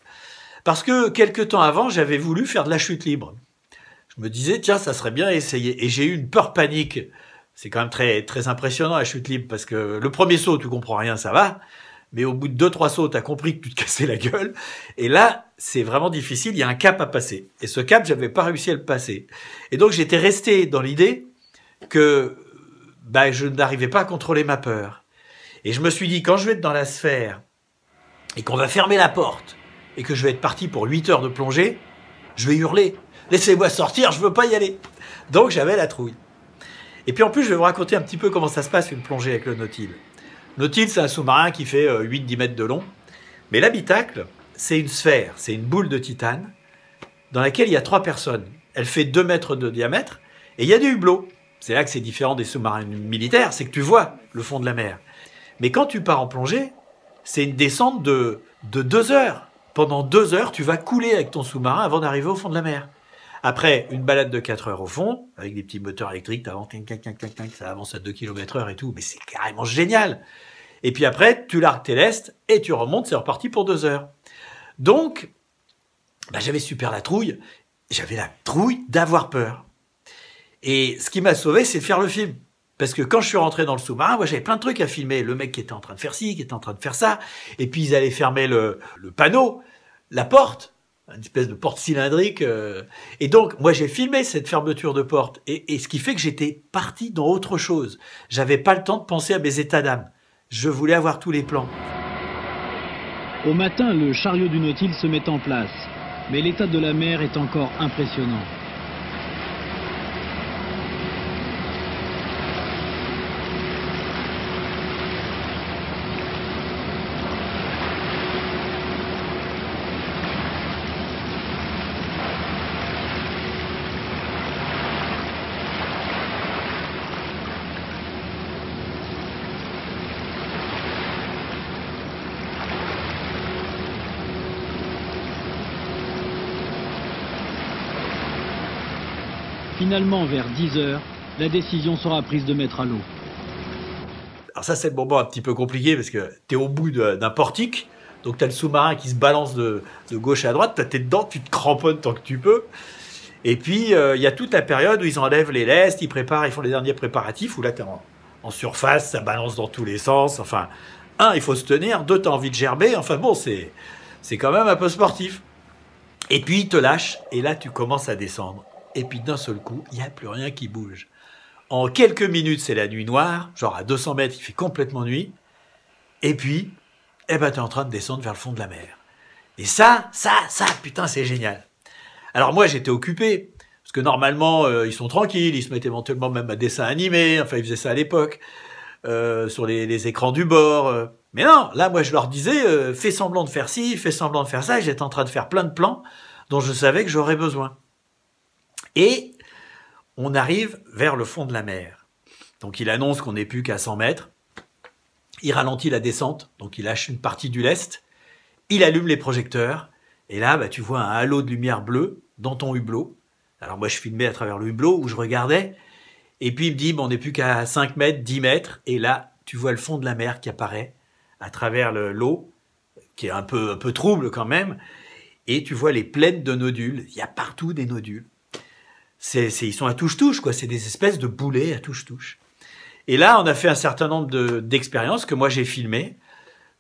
Parce que quelques temps avant, j'avais voulu faire de la chute libre. Je me disais, tiens, ça serait bien essayer. Et j'ai eu une peur panique. C'est quand même très, très impressionnant, la chute libre, parce que le premier saut, tu comprends rien, ça va. Mais au bout de 2-3 sauts, tu as compris que tu te cassais la gueule. Et là, c'est vraiment difficile, il y a un cap à passer. Et ce cap, j'avais pas réussi à le passer. Et donc, j'étais resté dans l'idée que je n'arrivais pas à contrôler ma peur. Et je me suis dit, quand je vais être dans la sphère, et qu'on va fermer la porte, et que je vais être parti pour 8 heures de plongée, je vais hurler. Laissez-moi sortir, je veux pas y aller. Donc, j'avais la trouille. Et puis en plus, je vais vous raconter un petit peu comment ça se passe une plongée avec le Nautile. Nautile, c'est un sous-marin qui fait 8-10 mètres de long. Mais l'habitacle, c'est une sphère, c'est une boule de titane dans laquelle il y a 3 personnes. Elle fait 2 mètres de diamètre et il y a des hublots. C'est là que c'est différent des sous-marins militaires, c'est que tu vois le fond de la mer. Mais quand tu pars en plongée, c'est une descente de 2 heures. Pendant 2 heures, tu vas couler avec ton sous-marin avant d'arriver au fond de la mer. Après, une balade de 4 heures au fond, avec des petits moteurs électriques, ça avance à 2 km/h et tout, mais c'est carrément génial. Et puis après, tu largues tes lestes et tu remontes, c'est reparti pour 2 heures. Donc, j'avais super la trouille. J'avais la trouille d'avoir peur. Et ce qui m'a sauvé, c'est de faire le film. Parce que quand je suis rentré dans le sous-marin, moi j'avais plein de trucs à filmer. Le mec qui était en train de faire ci, qui était en train de faire ça. Et puis ils allaient fermer le panneau, la porte. Une espèce de porte cylindrique. Et donc, moi, j'ai filmé cette fermeture de porte. Et ce qui fait que j'étais parti dans autre chose. J'avais pas le temps de penser à mes états d'âme. Je voulais avoir tous les plans. Au matin, le chariot du Nautile se met en place. Mais l'état de la mer est encore impressionnant. Finalement, vers 10 heures, la décision sera prise de mettre à l'eau. Alors ça, c'est le moment un petit peu compliqué parce que tu es au bout d'un portique, donc tu as le sous-marin qui se balance de gauche à droite, tu es dedans, tu te cramponnes tant que tu peux. Et puis, il y a toute la période où ils enlèvent les lestes, ils font les derniers préparatifs, où là, tu es en surface, ça balance dans tous les sens. Enfin, il faut se tenir, 2, tu as envie de gerber. Enfin bon, c'est quand même un peu sportif. Et puis, ils te lâchent, et là, tu commences à descendre. Et puis d'un seul coup, il n'y a plus rien qui bouge. En quelques minutes, c'est la nuit noire, genre à 200 mètres, il fait complètement nuit. Et puis, tu es en train de descendre vers le fond de la mer. Et ça, putain, c'est génial. Alors moi, j'étais occupé, parce que normalement, ils sont tranquilles, ils se mettent éventuellement même à dessin animé, enfin, ils faisaient ça à l'époque, sur les écrans du bord. Mais non, là, moi, je leur disais, fais semblant de faire ci, fais semblant de faire ça, et j'étais en train de faire plein de plans dont je savais que j'aurais besoin. Et on arrive vers le fond de la mer. Donc, il annonce qu'on n'est plus qu'à 100 mètres. Il ralentit la descente, donc il lâche une partie du lest. Il allume les projecteurs. Et là, bah, tu vois un halo de lumière bleue dans ton hublot. Alors moi, je filmais à travers le hublot où je regardais. Et puis, il me dit, bon, on n'est plus qu'à 5 mètres, 10 mètres. Et là, tu vois le fond de la mer qui apparaît à travers l'eau, qui est un peu trouble quand même. Et tu vois les plaines de nodules. Il y a partout des nodules. Ils sont à touche-touche, quoi. C'est des espèces de boulets à touche-touche. Et là, on a fait un certain nombre d'expériences que moi j'ai filmées.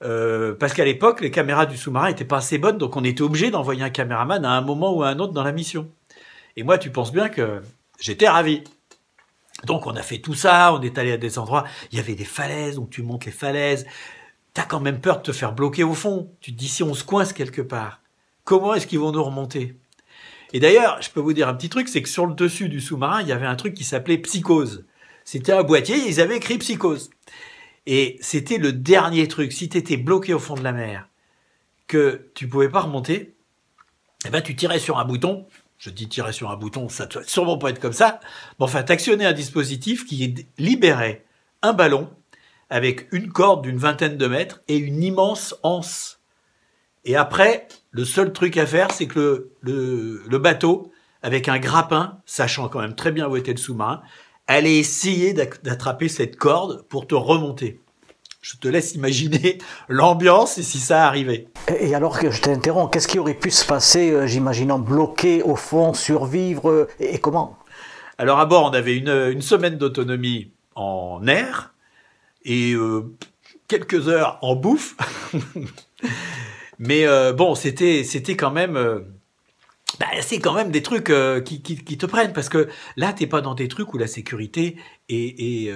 Parce qu'à l'époque, les caméras du sous-marin n'étaient pas assez bonnes, donc on était obligé d'envoyer un caméraman à un moment ou à un autre dans la mission. Et moi, tu penses bien que j'étais ravi. Donc on a fait tout ça, on est allé à des endroits, il y avait des falaises, donc tu montes les falaises. T'as quand même peur de te faire bloquer au fond. Tu te dis, si on se coince quelque part, comment est-ce qu'ils vont nous remonter? Et d'ailleurs, je peux vous dire un petit truc, c'est que sur le dessus du sous-marin, il y avait un truc qui s'appelait Psychose. C'était un boîtier, ils avaient écrit Psychose. Et c'était le dernier truc. Si tu étais bloqué au fond de la mer, que tu pouvais pas remonter, eh ben tu tirais sur un bouton. Je dis tirer sur un bouton, ça doit sûrement pas être comme ça. Mais enfin, t'actionnais un dispositif qui libérait un ballon avec une corde d'une vingtaine de mètres et une immense anse. Et après, le seul truc à faire, c'est que le bateau, avec un grappin, sachant quand même très bien où était le sous-marin, allait essayer d'attraper cette corde pour te remonter. Je te laisse imaginer l'ambiance et si ça arrivait. Et alors que je t'interromps, qu'est-ce qui aurait pu se passer, j'imaginons, bloqué au fond, survivre, et comment? Alors à bord, on avait une semaine d'autonomie en air et quelques heures en bouffe. Mais bon, c'était quand même... c'est quand même des trucs qui te prennent, parce que là, t'es pas dans des trucs où la sécurité est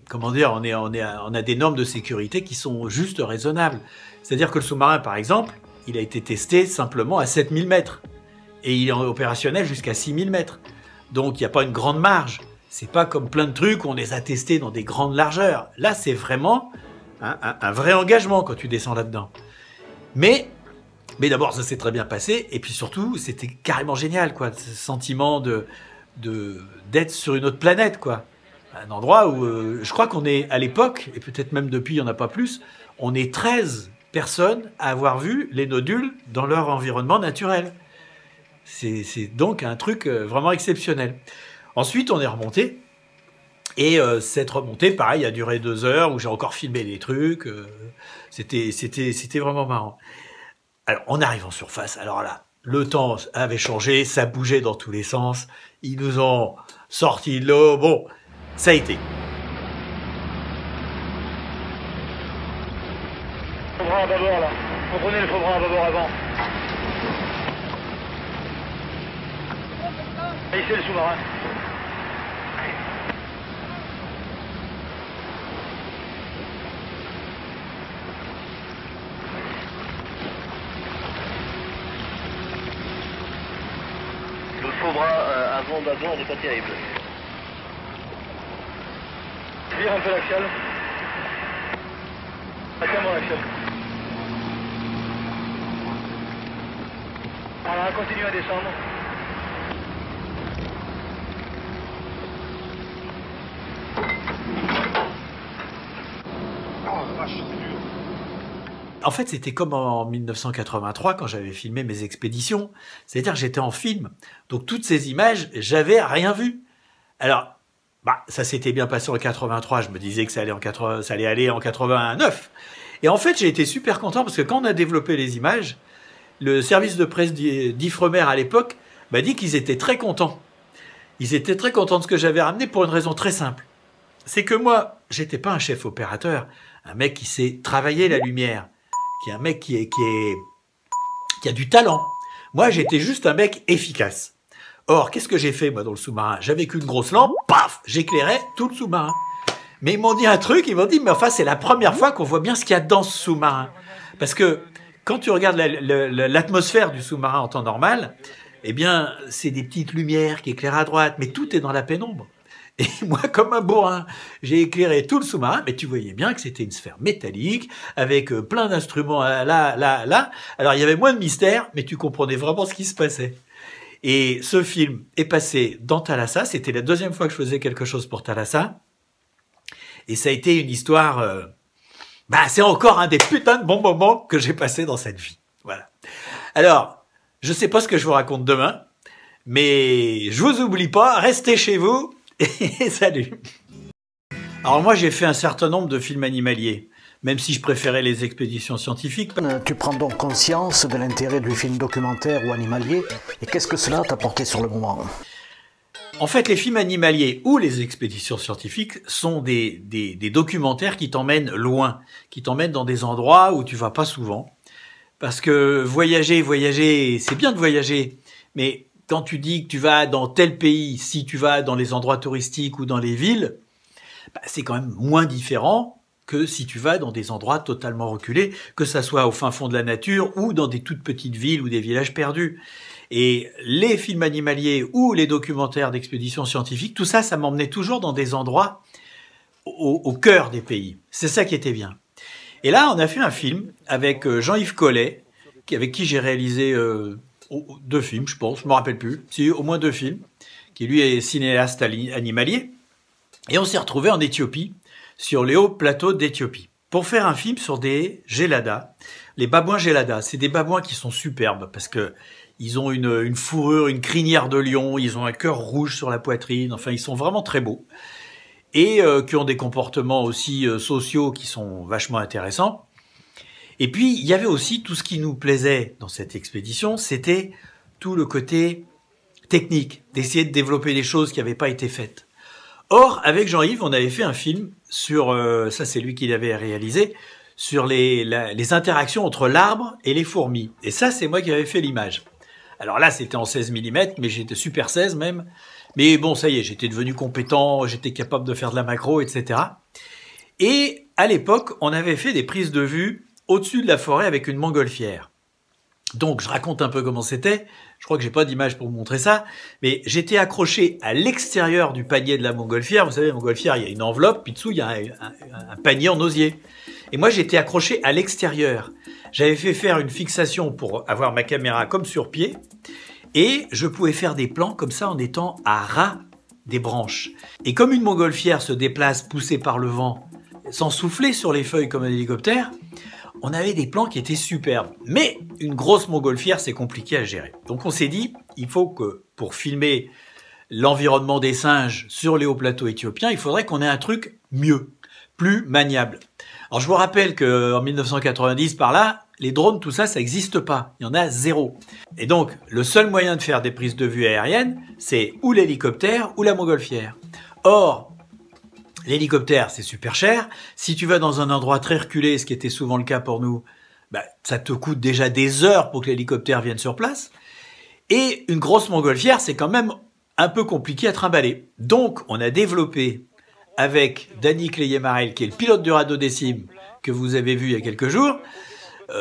comment dire, on a des normes de sécurité qui sont juste raisonnables. C'est-à-dire que le sous-marin, par exemple, il a été testé simplement à 7000 mètres et il est opérationnel jusqu'à 6000 mètres. Donc, il n'y a pas une grande marge. C'est pas comme plein de trucs où on les a testés dans des grandes largeurs. Là, c'est vraiment un vrai engagement quand tu descends là-dedans. Mais d'abord, ça s'est très bien passé. Et puis surtout, c'était carrément génial, quoi. Ce sentiment d'être sur une autre planète, quoi. Un endroit où, je crois qu'on est, à l'époque, et peut-être même depuis, il n'y en a pas plus, on est 13 personnes à avoir vu les nodules dans leur environnement naturel. C'est donc un truc vraiment exceptionnel. Ensuite, on est remonté. Et cette remontée, pareil, a duré 2 heures, où j'ai encore filmé des trucs. C'était vraiment marrant. Alors, on arrive en surface. Alors là, le temps avait changé, ça bougeait dans tous les sens. Ils nous ont sorti de l'eau. Bon, ça a été. Faux bras à bâbord, là. Comprenez le faux bras à bâbord avant. Et c'est le sous-marin. Le faux bras avant d'abord n'est pas terrible. Vire un peu l'axial. Tiens-moi l'axial. Voilà, continue à descendre. Oh vache, c'est dur. En fait, c'était comme en 1983 quand j'avais filmé mes expéditions. C'est-à-dire que j'étais en film. Donc toutes ces images, j'avais rien vu. Alors, ça s'était bien passé en 83. Je me disais que ça allait aller en 89. Et en fait, j'ai été super content parce que quand on a développé les images, le service de presse d'Ifremer à l'époque m'a dit qu'ils étaient très contents. Ils étaient très contents de ce que j'avais ramené pour une raison très simple. C'est que moi, j'étais pas un chef opérateur, un mec qui sait travailler la lumière, qui est un mec qui a du talent. Moi, j'étais juste un mec efficace. Or, qu'est-ce que j'ai fait, moi, dans le sous-marin? J'avais qu'une grosse lampe, paf, j'éclairais tout le sous-marin. Mais ils m'ont dit un truc, ils m'ont dit, mais enfin, c'est la première fois qu'on voit bien ce qu'il y a dans ce sous-marin. Parce que, quand tu regardes l'atmosphère du sous-marin en temps normal, eh bien, c'est des petites lumières qui éclairent à droite, mais tout est dans la pénombre. Et moi, comme un bourrin, j'ai éclairé tout le sous-marin, mais tu voyais bien que c'était une sphère métallique, avec plein d'instruments là. Alors, il y avait moins de mystère, mais tu comprenais vraiment ce qui se passait. Et ce film est passé dans Thalassa. C'était la deuxième fois que je faisais quelque chose pour Thalassa. Et ça a été une histoire... c'est encore un des putains de bons moments que j'ai passé dans cette vie. Voilà. Alors, je sais pas ce que je vous raconte demain, mais je vous oublie pas, restez chez vous. Et salut. Alors moi j'ai fait un certain nombre de films animaliers, même si je préférais les expéditions scientifiques. Tu prends donc conscience de l'intérêt du film documentaire ou animalier, et qu'est-ce que cela t'a apporté sur le moment? En fait, les films animaliers ou les expéditions scientifiques sont des documentaires qui t'emmènent loin, qui t'emmènent dans des endroits où tu vas pas souvent. Parce que voyager, c'est bien de voyager, mais quand tu dis que tu vas dans tel pays, si tu vas dans les endroits touristiques ou dans les villes, c'est quand même moins différent que si tu vas dans des endroits totalement reculés, que ça soit au fin fond de la nature ou dans des toutes petites villes ou des villages perdus. Et les films animaliers ou les documentaires d'expéditions scientifiques, tout ça, ça m'emmenait toujours dans des endroits au cœur des pays. C'est ça qui était bien. Et là, on a fait un film avec Jean-Yves Collet, avec qui j'ai réalisé... 2 films, je pense, je me rappelle plus. Si, au moins 2 films, qui lui est cinéaste animalier. Et on s'est retrouvé en Éthiopie, sur les hauts plateaux d'Éthiopie, pour faire un film sur des géladas. Les babouins géladas, c'est des babouins qui sont superbes, parce que ils ont une fourrure, une crinière de lion, ils ont un cœur rouge sur la poitrine, enfin, ils sont vraiment très beaux. Et qui ont des comportements aussi sociaux qui sont vachement intéressants. Et puis, il y avait aussi tout ce qui nous plaisait dans cette expédition, c'était tout le côté technique, d'essayer de développer des choses qui n'avaient pas été faites. Or, avec Jean-Yves, on avait fait un film sur, ça c'est lui qui l'avait réalisé, sur les interactions entre l'arbre et les fourmis. Et ça, c'est moi qui avais fait l'image. Alors là, c'était en 16 mm, mais j'étais super 16 même. Mais bon, ça y est, j'étais devenu compétent, j'étais capable de faire de la macro, etc. Et à l'époque, on avait fait des prises de vue au-dessus de la forêt avec une montgolfière. Donc, je raconte un peu comment c'était. Je crois que j'ai pas d'image pour vous montrer ça, mais j'étais accroché à l'extérieur du panier de la montgolfière. Vous savez, la montgolfière, il y a une enveloppe, puis dessous, il y a un panier en osier. Et moi, j'étais accroché à l'extérieur. J'avais fait faire une fixation pour avoir ma caméra comme sur pied, et je pouvais faire des plans comme ça en étant à ras des branches. Et comme une montgolfière se déplace poussée par le vent, sans souffler sur les feuilles comme un hélicoptère, on avait des plans qui étaient superbes. Mais une grosse montgolfière, c'est compliqué à gérer. Donc on s'est dit, il faut que pour filmer l'environnement des singes sur les hauts plateaux éthiopiens, il faudrait qu'on ait un truc mieux, plus maniable. Alors je vous rappelle qu'en 1990, par là, les drones, tout ça, ça n'existe pas. Il y en a 0. Et donc, le seul moyen de faire des prises de vue aériennes, c'est ou l'hélicoptère ou la montgolfière. Or, l'hélicoptère, c'est super cher. Si tu vas dans un endroit très reculé, ce qui était souvent le cas pour nous, ça te coûte déjà des heures pour que l'hélicoptère vienne sur place. Et une grosse montgolfière, c'est quand même un peu compliqué à trimballer. Donc, on a développé avec Danny Cléyemarel, qui est le pilote du radeau Décime, que vous avez vu il y a quelques jours,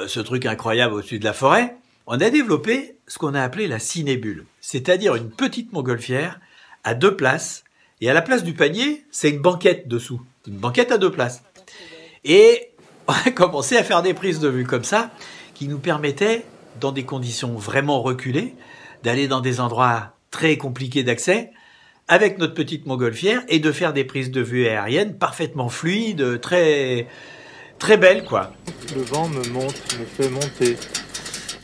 ce truc incroyable au-dessus de la forêt, on a développé ce qu'on a appelé la cinébule, c'est-à-dire une petite montgolfière à 2 places, et à la place du panier, c'est une banquette dessous, une banquette à 2 places. Et on a commencé à faire des prises de vue comme ça, qui nous permettaient, dans des conditions vraiment reculées, d'aller dans des endroits très compliqués d'accès, avec notre petite montgolfière, et de faire des prises de vue aériennes parfaitement fluides, très belles, quoi. Le vent me monte, me fait monter.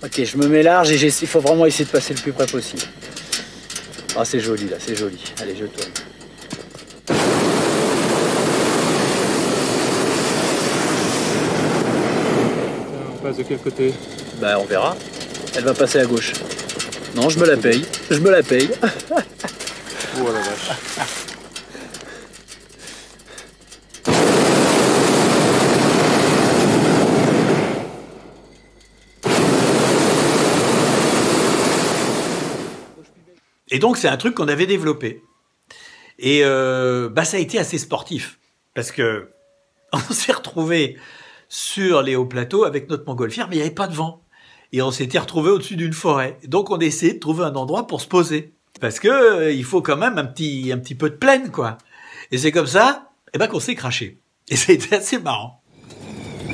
Ok, je me mets large et il faut vraiment essayer de passer le plus près possible. Ah, c'est joli là, c'est joli. Allez, je tourne. On passe de quel côté? On verra. Elle va passer à gauche. Non, je me la paye. Je me la paye. Oh la vache. Et donc, c'est un truc qu'on avait développé. Et ça a été assez sportif. Parce que on s'est retrouvés sur les hauts plateaux avec notre montgolfière, mais il n'y avait pas de vent. Et on s'était retrouvés au-dessus d'une forêt. Donc, on a essayé de trouver un endroit pour se poser. Parce que il faut quand même un petit peu de plaine, quoi. Et c'est comme ça, qu'on s'est craché. Et c'était assez marrant.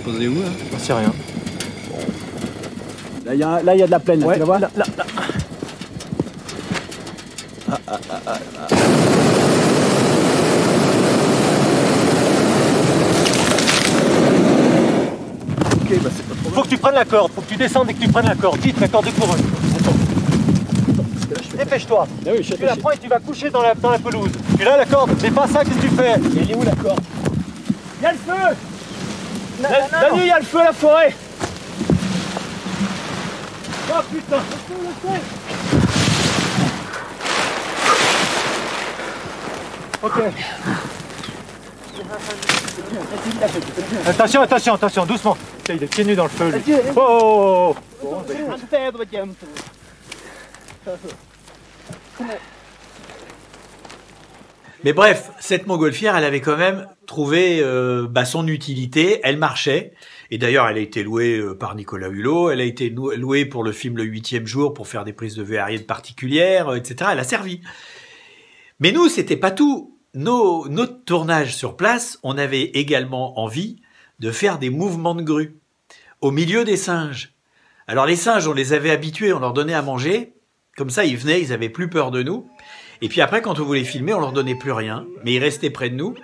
Posez où, là? J'en sais rien. Là, il y a de la plaine, là, tu la vois? Là. Ok, bah c'est pas trop. Faut que tu prennes la corde, faut que tu descendes et que tu prennes la corde. Vite, la corde de couronne. Dépêche-toi. Ah oui, tu la prends et tu vas coucher dans la pelouse. Tu l'as la corde, c'est pas ça que tu fais. Elle est où la corde? Il y a le feu. La nuit, il y a le feu à la forêt. Oh putain, le feu. Ok. Attention, doucement. Il est pieds nus dans le feu, lui. Oh. Mais bref, cette montgolfière, elle avait quand même trouvé son utilité, elle marchait, et d'ailleurs elle a été louée par Nicolas Hulot, elle a été louée pour le film Le 8e jour pour faire des prises de vue aériennes particulières, etc. Elle a servi. Mais nous, c'était pas tout. Notre tournage sur place, on avait également envie de faire des mouvements de grue au milieu des singes. Alors les singes, on les avait habitués, on leur donnait à manger, comme ça ils venaient, ils avaient plus peur de nous. Et puis après, quand on voulait filmer, on leur donnait plus rien, mais ils restaient près de nous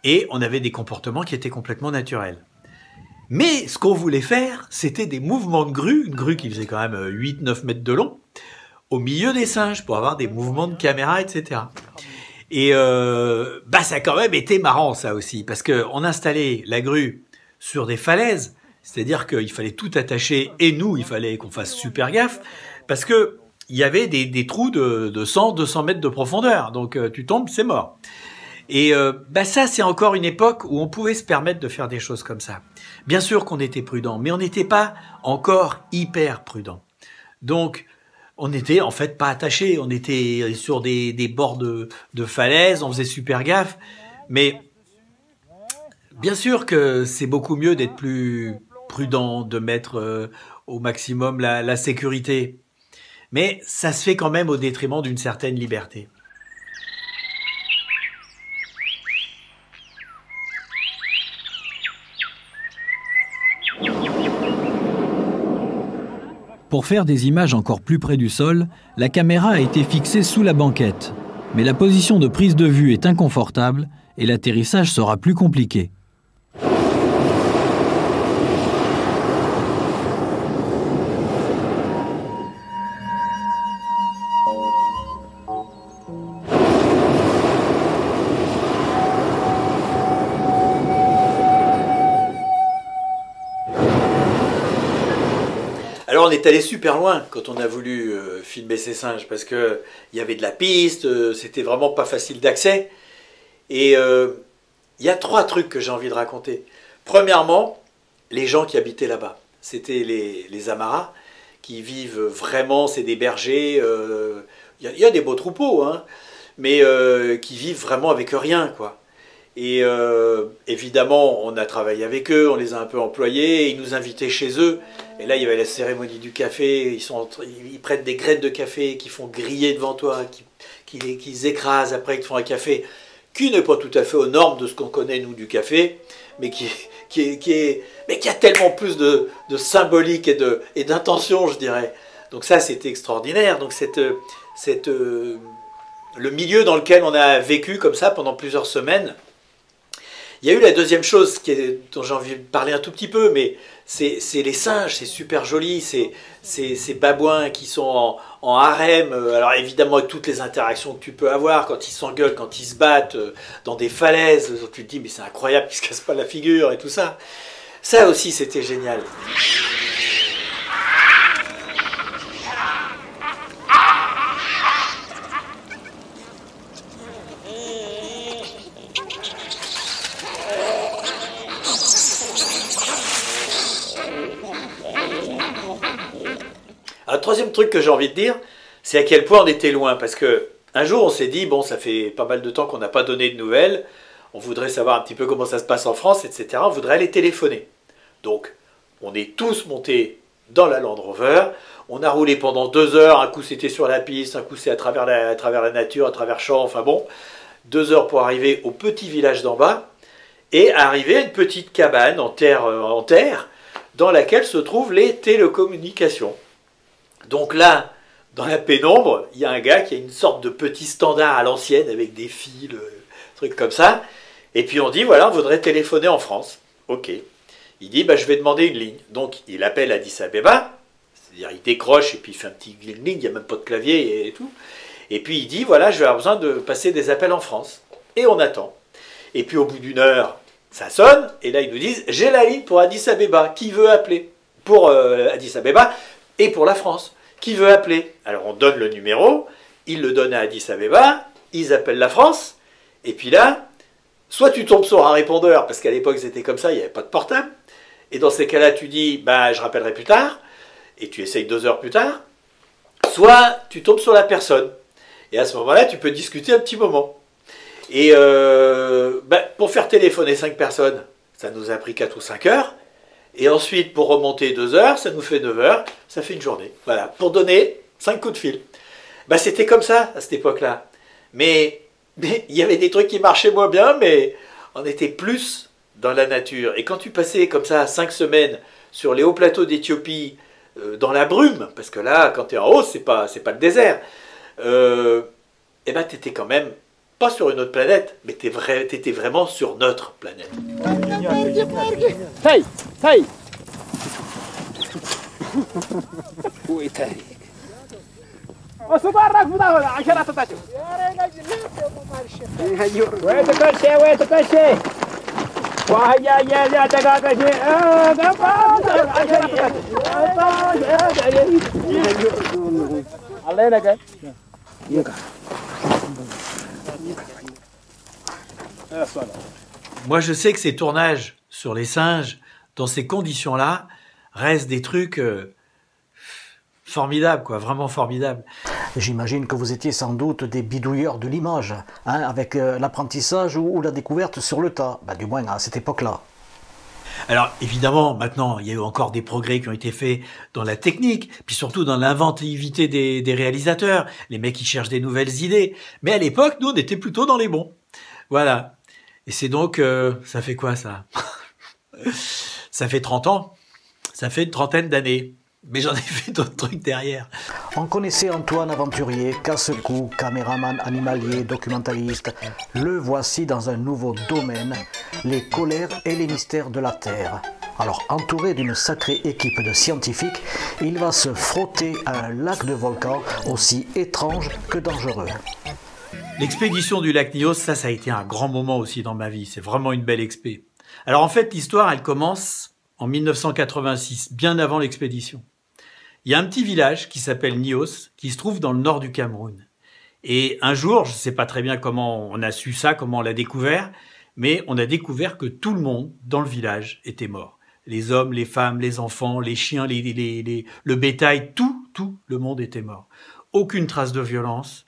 et on avait des comportements qui étaient complètement naturels. Mais ce qu'on voulait faire, c'était des mouvements de grue, une grue qui faisait quand même 8-9 mètres de long, au milieu des singes pour avoir des mouvements de caméra, etc. Et ça a quand même été marrant ça aussi, parce qu'on installait la grue sur des falaises, c'est-à-dire qu'il fallait tout attacher et nous, il fallait qu'on fasse super gaffe, parce que il y avait des trous de 100-200 mètres de profondeur, donc tu tombes, c'est mort. Et ça, c'est encore une époque où on pouvait se permettre de faire des choses comme ça. Bien sûr qu'on était prudent, mais on n'était pas encore hyper prudent. Donc, on n'était en fait pas attachés, on était sur des bords de falaises, on faisait super gaffe, mais bien sûr que c'est beaucoup mieux d'être plus prudent, de mettre au maximum la sécurité. Mais ça se fait quand même au détriment d'une certaine liberté. Pour faire des images encore plus près du sol, la caméra a été fixée sous la banquette. Mais la position de prise de vue est inconfortable et l'atterrissage sera plus compliqué. Alors on est allé super loin quand on a voulu filmer ces singes, parce que il y avait de la piste, c'était vraiment pas facile d'accès. Et il y a 3 trucs que j'ai envie de raconter. Premièrement, les gens qui habitaient là-bas. C'était les Amaras, qui vivent vraiment, c'est des bergers, il y a des beaux troupeaux, hein, mais qui vivent vraiment avec rien, quoi. Et évidemment, on a travaillé avec eux, on les a un peu employés, ils nous invitaient chez eux. Et là, il y avait la cérémonie du café, ils prennent des graines de café qu'ils font griller devant toi, qu'ils écrasent après, qu'ils font un café qui n'est pas tout à fait aux normes de ce qu'on connaît, nous, du café, mais qui a tellement plus de symbolique et d'intention, je dirais. Donc ça, c'était extraordinaire. Donc le milieu dans lequel on a vécu comme ça pendant plusieurs semaines. Il y a eu la deuxième chose dont j'ai envie de parler un tout petit peu, mais c'est les singes, c'est super joli, ces babouins qui sont en harem, alors évidemment avec toutes les interactions que tu peux avoir, quand ils s'engueulent, quand ils se battent dans des falaises, tu te dis mais c'est incroyable qu'ils se cassent pas la figure et tout ça. Ça aussi c'était génial. Un troisième truc que j'ai envie de dire, c'est à quel point on était loin. Parce que un jour, on s'est dit, bon, ça fait pas mal de temps qu'on n'a pas donné de nouvelles. On voudrait savoir un petit peu comment ça se passe en France, etc. On voudrait aller téléphoner. Donc, on est tous montés dans la Land Rover. On a roulé pendant 2 heures, un coup c'était sur la piste, un coup c'est à travers la nature, à travers champs, enfin bon. 2 heures pour arriver au petit village d'en bas et arriver à une petite cabane en terre dans laquelle se trouvent les télécommunications. Donc là, dans la pénombre, il y a un gars qui a une sorte de petit standard à l'ancienne avec des fils, trucs comme ça. Et puis on dit, voilà, on voudrait téléphoner en France. Ok. Il dit, bah, je vais demander une ligne. Donc il appelle Addis Abeba, c'est-à-dire il décroche et puis il fait un petit ligne, il n'y a même pas de clavier et tout. Et puis il dit, voilà, je vais avoir besoin de passer des appels en France. Et on attend. Et puis au bout d'une heure, ça sonne, et là ils nous disent, j'ai la ligne pour Addis Abeba, qui veut appeler? Pour Addis Abeba et pour la France. Qui veut appeler? Alors on donne le numéro, ils le donnent à Addis Abeba, ils appellent la France, et puis là, soit tu tombes sur un répondeur, parce qu'à l'époque c'était comme ça, il n'y avait pas de portable, et dans ces cas-là tu dis, bah je rappellerai plus tard, et tu essayes 2 heures plus tard, soit tu tombes sur la personne, et à ce moment-là tu peux discuter un petit moment. Et pour faire téléphoner 5 personnes, ça nous a pris 4 ou 5 heures. Et ensuite, pour remonter 2 heures, ça nous fait 9 heures, ça fait une journée. Voilà, pour donner 5 coups de fil. C'était comme ça, à cette époque-là. Mais il y avait des trucs qui marchaient moins bien, mais on était plus dans la nature. Et quand tu passais comme ça 5 semaines sur les hauts plateaux d'Éthiopie, dans la brume, parce que là, quand tu es en haut, c'est pas le désert, tu étais quand même pas sur une autre planète, mais t'étais vraiment sur notre planète. Hey! Hey! Où est Tariq? Moi, je sais que ces tournages sur les singes, dans ces conditions-là, restent des trucs formidables, quoi, vraiment formidables. J'imagine que vous étiez sans doute des bidouilleurs de l'image, hein, avec l'apprentissage ou la découverte sur le tas, du moins à cette époque-là. Alors évidemment, maintenant, il y a eu encore des progrès qui ont été faits dans la technique, puis surtout dans l'inventivité des réalisateurs, les mecs qui cherchent des nouvelles idées. Mais à l'époque, nous, on était plutôt dans les bons. Voilà. Et c'est donc, ça fait quoi ça? Ça fait 30 ans. Ça fait une trentaine d'années. Mais j'en ai fait d'autres trucs derrière. On connaissait Antoine aventurier, casse-cou, caméraman animalier, documentaliste. Le voici dans un nouveau domaine, les colères et les mystères de la Terre. Alors, entouré d'une sacrée équipe de scientifiques, il va se frotter à un lac de volcan aussi étrange que dangereux. L'expédition du lac Nyos, ça a été un grand moment aussi dans ma vie. C'est vraiment une belle expé. Alors en fait, l'histoire, elle commence en 1986, bien avant l'expédition. Il y a un petit village qui s'appelle Nyos, qui se trouve dans le nord du Cameroun. Et un jour, je ne sais pas très bien comment on a su ça, comment on l'a découvert, mais on a découvert que tout le monde dans le village était mort. Les hommes, les femmes, les enfants, les chiens, le bétail, tout le monde était mort. Aucune trace de violence.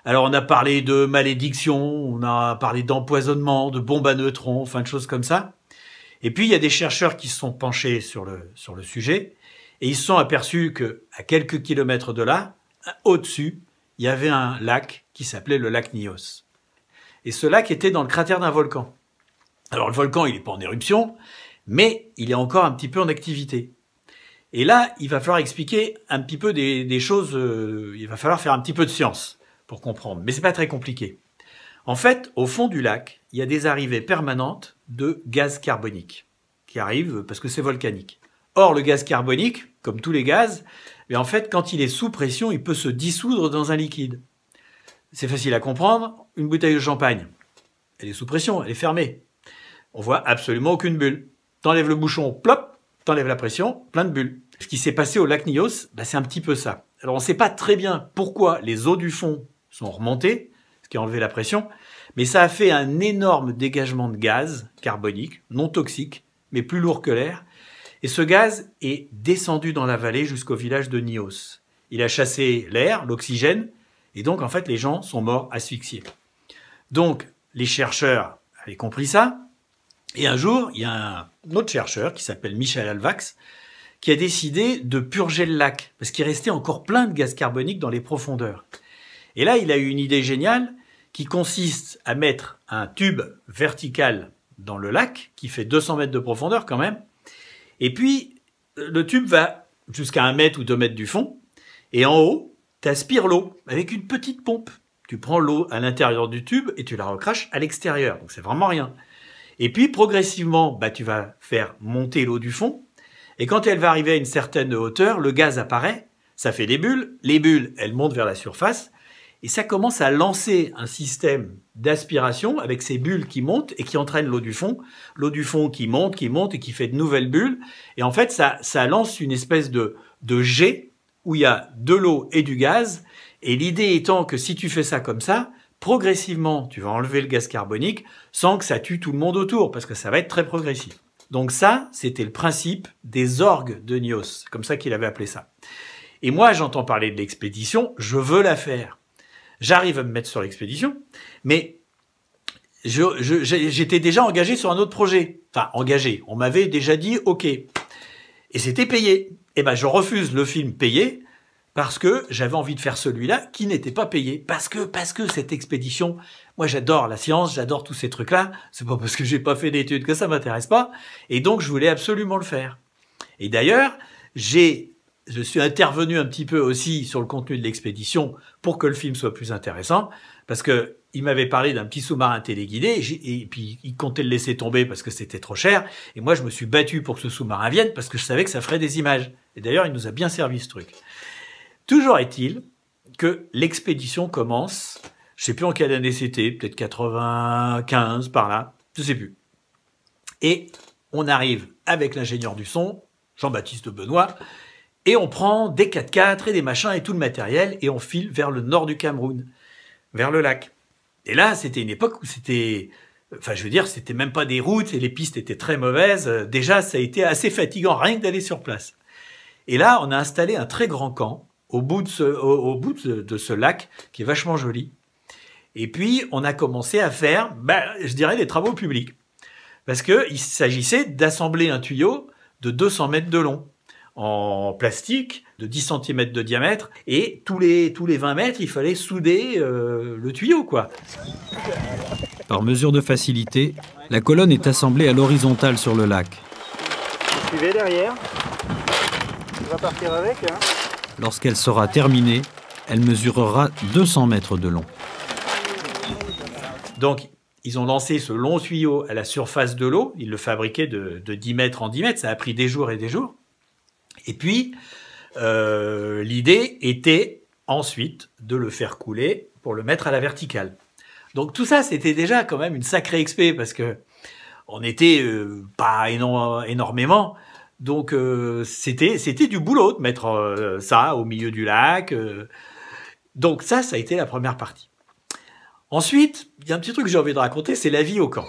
Alors on a parlé de malédiction, on a parlé d'empoisonnement, de bombes à neutrons, enfin de choses comme ça. Et puis il y a des chercheurs qui se sont penchés sur le sujet et ils se sont aperçus que à quelques kilomètres de là, au-dessus, il y avait un lac qui s'appelait le lac Nyos. Et ce lac était dans le cratère d'un volcan. Alors le volcan, il n'est pas en éruption, mais il est encore un petit peu en activité. Et là, il va falloir expliquer un petit peu des choses, il va falloir faire un petit peu de science pour comprendre, mais c'est pas très compliqué. En fait, au fond du lac, il y a des arrivées permanentes de gaz carbonique qui arrivent parce que c'est volcanique. Or, le gaz carbonique, comme tous les gaz, mais en fait, quand il est sous pression, il peut se dissoudre dans un liquide. C'est facile à comprendre, une bouteille de champagne, elle est sous pression, elle est fermée. On voit absolument aucune bulle. T'enlèves le bouchon, plop, t'enlèves la pression, plein de bulles. Ce qui s'est passé au lac Nyos, c'est un petit peu ça. Alors on ne sait pas très bien pourquoi les eaux du fond sont remontées, ce qui a enlevé la pression, mais ça a fait un énorme dégagement de gaz carbonique, non toxique, mais plus lourd que l'air. Et ce gaz est descendu dans la vallée jusqu'au village de Nyos. Il a chassé l'air, l'oxygène, et donc en fait les gens sont morts asphyxiés. Donc les chercheurs avaient compris ça, et un jour il y a un autre chercheur qui s'appelle Michel Alvax, qui a décidé de purger le lac, parce qu'il restait encore plein de gaz carbonique dans les profondeurs. Et là, il a eu une idée géniale qui consiste à mettre un tube vertical dans le lac, qui fait 200 mètres de profondeur quand même, et puis le tube va jusqu'à 1 mètre ou 2 mètres du fond, et en haut, tu aspires l'eau avec une petite pompe. Tu prends l'eau à l'intérieur du tube et tu la recraches à l'extérieur, donc c'est vraiment rien. Et puis progressivement, tu vas faire monter l'eau du fond, et quand elle va arriver à une certaine hauteur, le gaz apparaît, ça fait des bulles, les bulles, elles montent vers la surface, et ça commence à lancer un système d'aspiration avec ces bulles qui montent et qui entraînent l'eau du fond qui monte et qui fait de nouvelles bulles, et en fait ça lance une espèce de jet où il y a de l'eau et du gaz, et l'idée étant que si tu fais ça comme ça, progressivement, tu vas enlever le gaz carbonique sans que ça tue tout le monde autour, parce que ça va être très progressif. Donc ça, c'était le principe des orgues de Nios, c'est comme ça qu'il avait appelé ça. Et moi, j'entends parler de l'expédition, je veux la faire. J'arrive à me mettre sur l'expédition, mais j'étais déjà engagé sur un autre projet. Enfin, engagé, on m'avait déjà dit « OK ». Et c'était payé. Eh ben, je refuse le film payé, parce que j'avais envie de faire celui-là qui n'était pas payé. Parce que cette expédition, moi j'adore la science, j'adore tous ces trucs-là. C'est pas parce que j'ai pas fait d'études que ça m'intéresse pas. Et donc je voulais absolument le faire. Et d'ailleurs, je suis intervenu un petit peu aussi sur le contenu de l'expédition pour que le film soit plus intéressant. Parce que il m'avait parlé d'un petit sous-marin téléguidé, et puis il comptait le laisser tomber parce que c'était trop cher. Et moi je me suis battu pour que ce sous-marin vienne parce que je savais que ça ferait des images. Et d'ailleurs il nous a bien servi ce truc. Toujours est-il que l'expédition commence, je sais plus en quelle année c'était, peut-être 95 par là, je sais plus. Et on arrive avec l'ingénieur du son, Jean-Baptiste Benoît, et on prend des 4x4 et des machins et tout le matériel et on file vers le nord du Cameroun, vers le lac. Et là, c'était une époque où c'était, enfin je veux dire, c'était même pas des routes et les pistes étaient très mauvaises. Déjà, ça a été assez fatigant rien que d'aller sur place. Et là, on a installé un très grand camp au bout de ce lac, qui est vachement joli. Et puis, on a commencé à faire, je dirais, des travaux publics. Parce qu'il s'agissait d'assembler un tuyau de 200 mètres de long, en plastique, de 10 cm de diamètre, et tous les 20 mètres, il fallait souder le tuyau, quoi. Par mesure de facilité, la colonne est assemblée à l'horizontale sur le lac. Suivez derrière. On va partir avec, hein. Lorsqu'elle sera terminée, elle mesurera 200 mètres de long. Donc, ils ont lancé ce long tuyau à la surface de l'eau. Ils le fabriquaient de 10 mètres en 10 mètres. Ça a pris des jours et des jours. Et puis, l'idée était ensuite de le faire couler pour le mettre à la verticale. Donc, tout ça, c'était déjà quand même une sacrée expé parce que on était pas énormément. Donc c'était du boulot de mettre ça au milieu du lac. Donc ça a été la première partie. Ensuite, il y a un petit truc que j'ai envie de raconter, c'est la vie au camp.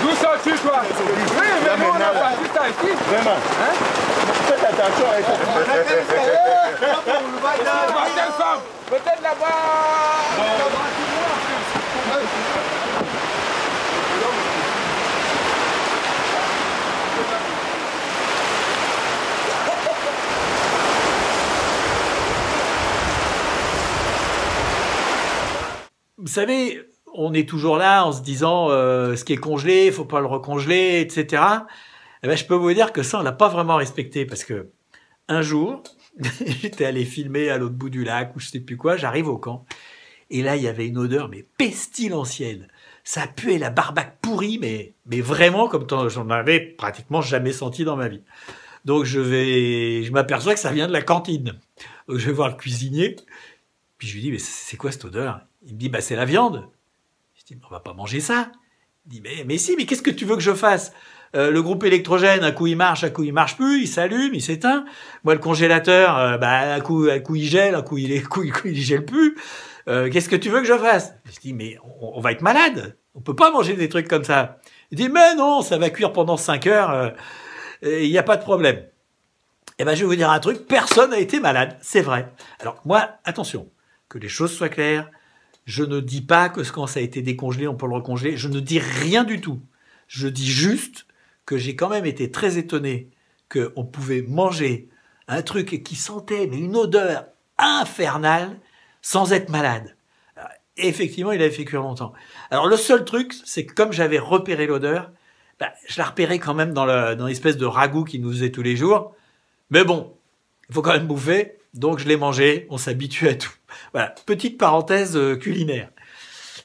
D'où sors-tu, toi? Oui, mais nous, on a pas tout ça ici. Vraiment. Hein? Faites attention avec ça. Peut-être là-bas. Vous savez, on est toujours là en se disant ce qui est congelé, il faut pas le recongeler, etc. Eh ben, je peux vous dire que ça, on l'a pas vraiment respecté parce que un jour, j'étais allé filmer à l'autre bout du lac ou je sais plus quoi, j'arrive au camp et là, il y avait une odeur mais pestilentielle. Ça puait la barbaque pourrie, mais vraiment comme j'en avais pratiquement jamais senti dans ma vie. Donc je m'aperçois que ça vient de la cantine. Donc je vais voir le cuisinier, puis je lui dis mais c'est quoi cette odeur? Il me dit c'est la viande. Je dis, on va pas manger ça. Il dit, mais si, mais qu'est-ce que tu veux que je fasse? Le groupe électrogène, un coup il marche plus, il s'allume, il s'éteint. Moi, le congélateur, un coup il gèle, un coup il gèle plus. Qu'est-ce que tu veux que je fasse? Je dis, mais on va être malade. On peut pas manger des trucs comme ça. Il dit, mais non, ça va cuire pendant 5 heures, il n'y a pas de problème. Eh ben, je vais vous dire un truc, personne n'a été malade, c'est vrai. Alors moi, attention, que les choses soient claires, je ne dis pas que quand ça a été décongelé, on peut le recongeler, je ne dis rien du tout. Je dis juste que j'ai quand même été très étonné qu'on pouvait manger un truc qui sentait mais une odeur infernale sans être malade. Alors, effectivement, il avait fait cuire longtemps. Alors le seul truc, c'est que comme j'avais repéré l'odeur, je la repérais quand même dans l'espèce de ragoût qu'il nous faisait tous les jours. Mais bon, il faut quand même bouffer, donc je l'ai mangé, on s'habitue à tout. Voilà, petite parenthèse culinaire.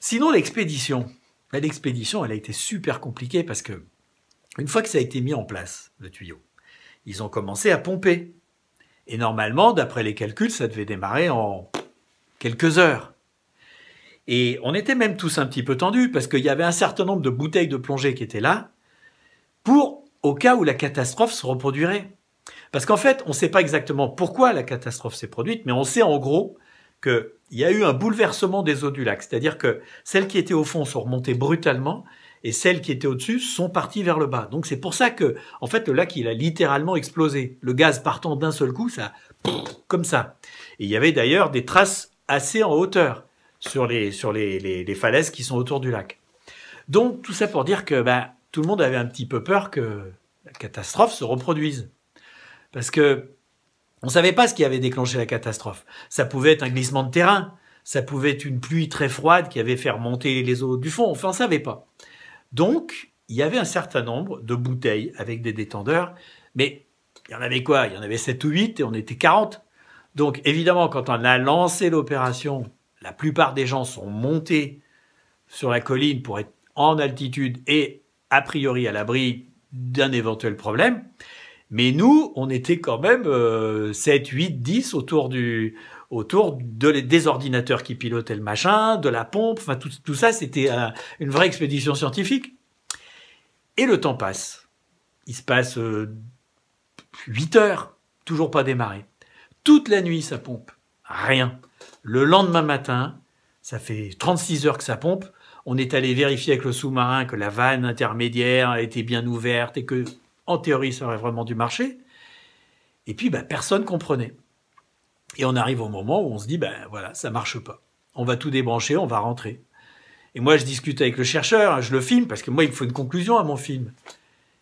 Sinon, l'expédition, elle a été super compliquée parce que une fois que ça a été mis en place, le tuyau, ils ont commencé à pomper. Et normalement, d'après les calculs, ça devait démarrer en quelques heures. Et on était même tous un petit peu tendus parce qu'il y avait un certain nombre de bouteilles de plongée qui étaient là au cas où la catastrophe se reproduirait. Parce qu'en fait, on ne sait pas exactement pourquoi la catastrophe s'est produite, mais on sait en gros qu'il y a eu un bouleversement des eaux du lac. C'est-à-dire que celles qui étaient au fond sont remontées brutalement et celles qui étaient au-dessus sont parties vers le bas. Donc c'est pour ça que, en fait, le lac, il a littéralement explosé. Le gaz partant d'un seul coup, ça, comme ça. Et il y avait d'ailleurs des traces assez en hauteur sur les falaises qui sont autour du lac. Donc tout ça pour dire que tout le monde avait un petit peu peur que la catastrophe se reproduise. Parce que on savait pas ce qui avait déclenché la catastrophe. Ça pouvait être un glissement de terrain, ça pouvait être une pluie très froide qui avait fait remonter les eaux du fond, enfin on savait pas. Donc, il y avait un certain nombre de bouteilles avec des détendeurs, mais il y en avait quoi? Il y en avait 7 ou 8 et on était 40. Donc évidemment, quand on a lancé l'opération, la plupart des gens sont montés sur la colline pour être en altitude et a priori à l'abri d'un éventuel problème. Mais nous, on était quand même 7, 8, 10 autour des ordinateurs qui pilotaient le machin, de la pompe, enfin tout ça, c'était une vraie expédition scientifique. Et le temps passe. Il se passe 8 heures, toujours pas démarré. Toute la nuit, ça pompe. Rien. Le lendemain matin, ça fait 36 heures que ça pompe. On est allé vérifier avec le sous-marin que la vanne intermédiaire était bien ouverte et que, en théorie, ça aurait vraiment dû marcher. Et puis, personne comprenait. Et on arrive au moment où on se dit, voilà, ça marche pas. On va tout débrancher, on va rentrer. Et moi, je discute avec le chercheur, je le filme, parce que moi, il me faut une conclusion à mon film.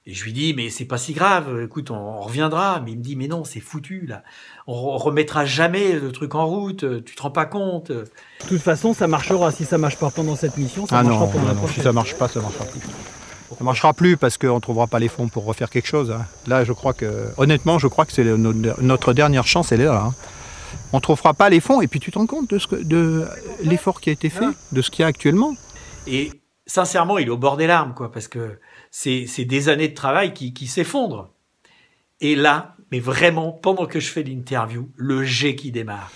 Et je lui dis, mais c'est pas si grave, écoute, on reviendra. Mais il me dit, mais non, c'est foutu, là. On remettra jamais le truc en route, tu te rends pas compte. De toute façon, ça marchera. Si ça marche pas pendant cette mission, ça marchera pendant la prochaine. Si ça marche pas, ça marchera plus. Ça marchera plus parce qu'on ne trouvera pas les fonds pour refaire quelque chose. Là, je crois que, honnêtement, je crois que c'est notre dernière chance, elle est là. On ne trouvera pas les fonds et puis tu te rends compte de l'effort qui a été fait, de ce qu'il y a actuellement. Et sincèrement, il est au bord des larmes, quoi, parce que c'est des années de travail qui s'effondrent. Et là, mais vraiment, pendant que je fais l'interview, le jet qui démarre.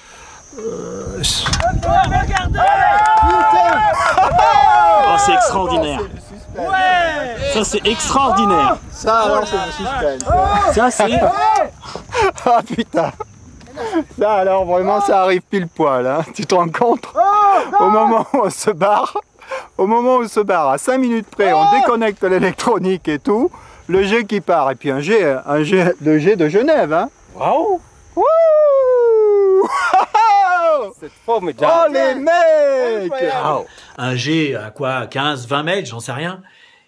Regardez! Oh, c'est extraordinaire. Ouais! Ça, c'est extraordinaire. Ça, alors, c'est du suspense. Ça, c'est... Ah, putain. Ça, alors, vraiment, ça arrive pile poil. Hein. Tu te rends compte? Au moment où on se barre, à 5 minutes près, on déconnecte l'électronique et tout, le jet qui part. Et puis le jet de Genève. Hein. Waouh! C'est formidable. Oh, les mecs! Wow. Un jet à quoi? 15, 20 mètres, j'en sais rien.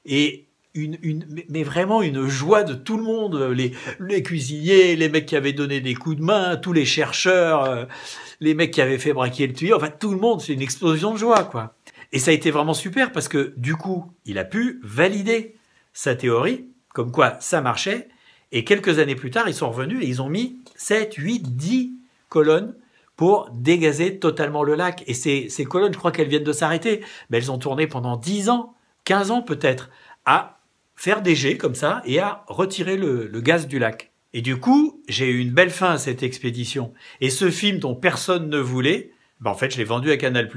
Et mais vraiment une joie de tout le monde, les cuisiniers, les mecs qui avaient donné des coups de main, tous les chercheurs, les mecs qui avaient fait braquer le tuyau, enfin tout le monde, c'est une explosion de joie, quoi. Et ça a été vraiment super parce que du coup, il a pu valider sa théorie, comme quoi ça marchait, et quelques années plus tard, ils sont revenus et ils ont mis 7, 8, 10 colonnes pour dégazer totalement le lac. Et ces colonnes, je crois qu'elles viennent de s'arrêter, mais elles ont tourné pendant 10 ans, 15 ans peut-être, à faire des jets comme ça et à retirer le gaz du lac. Et du coup, j'ai eu une belle fin à cette expédition. Et ce film dont personne ne voulait, en fait, je l'ai vendu à Canal+,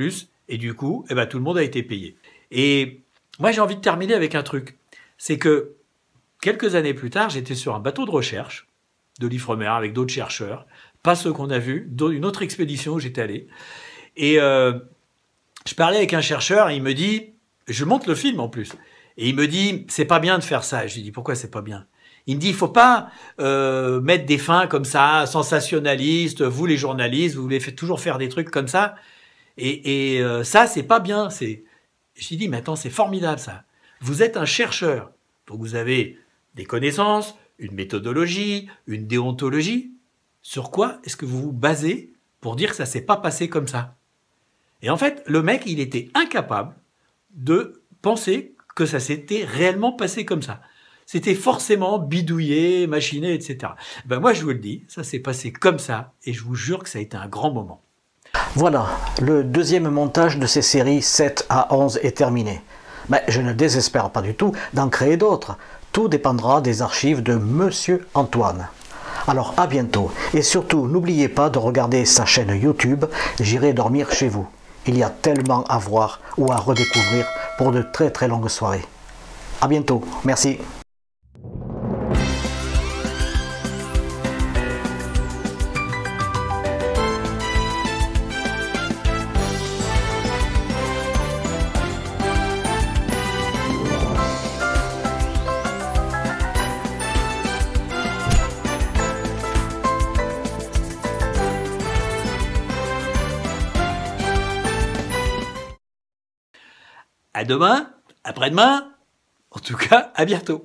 et du coup, tout le monde a été payé. Et moi, j'ai envie de terminer avec un truc. C'est que quelques années plus tard, j'étais sur un bateau de recherche de l'Ifremer avec d'autres chercheurs, pas ceux qu'on a vus, une autre expédition où j'étais allé. Et je parlais avec un chercheur et il me dit, Je monte le film en plus. Et il me dit, c'est pas bien de faire ça. Je lui dis, pourquoi c'est pas bien? Il me dit, il faut pas mettre des fins comme ça, sensationnalistes. Vous, les journalistes, vous voulez toujours faire des trucs comme ça. Et ça, c'est pas bien. Je lui dis, mais attends, c'est formidable ça. Vous êtes un chercheur. Donc vous avez des connaissances, une méthodologie, une déontologie. Sur quoi est-ce que vous vous basez pour dire que ça s'est pas passé comme ça? Et en fait, le mec, il était incapable de penser que ça s'était réellement passé comme ça. C'était forcément bidouillé, machiné, etc. Ben moi, je vous le dis, ça s'est passé comme ça, et je vous jure que ça a été un grand moment. Voilà, le deuxième montage de ces séries 7 à 11 est terminé. Mais je ne désespère pas du tout d'en créer d'autres. Tout dépendra des archives de Monsieur Antoine. Alors à bientôt, et surtout n'oubliez pas de regarder sa chaîne YouTube « J'irai dormir chez vous ». Il y a tellement à voir ou à redécouvrir pour de très très longues soirées. À bientôt, merci. À demain, après-demain, en tout cas, à bientôt.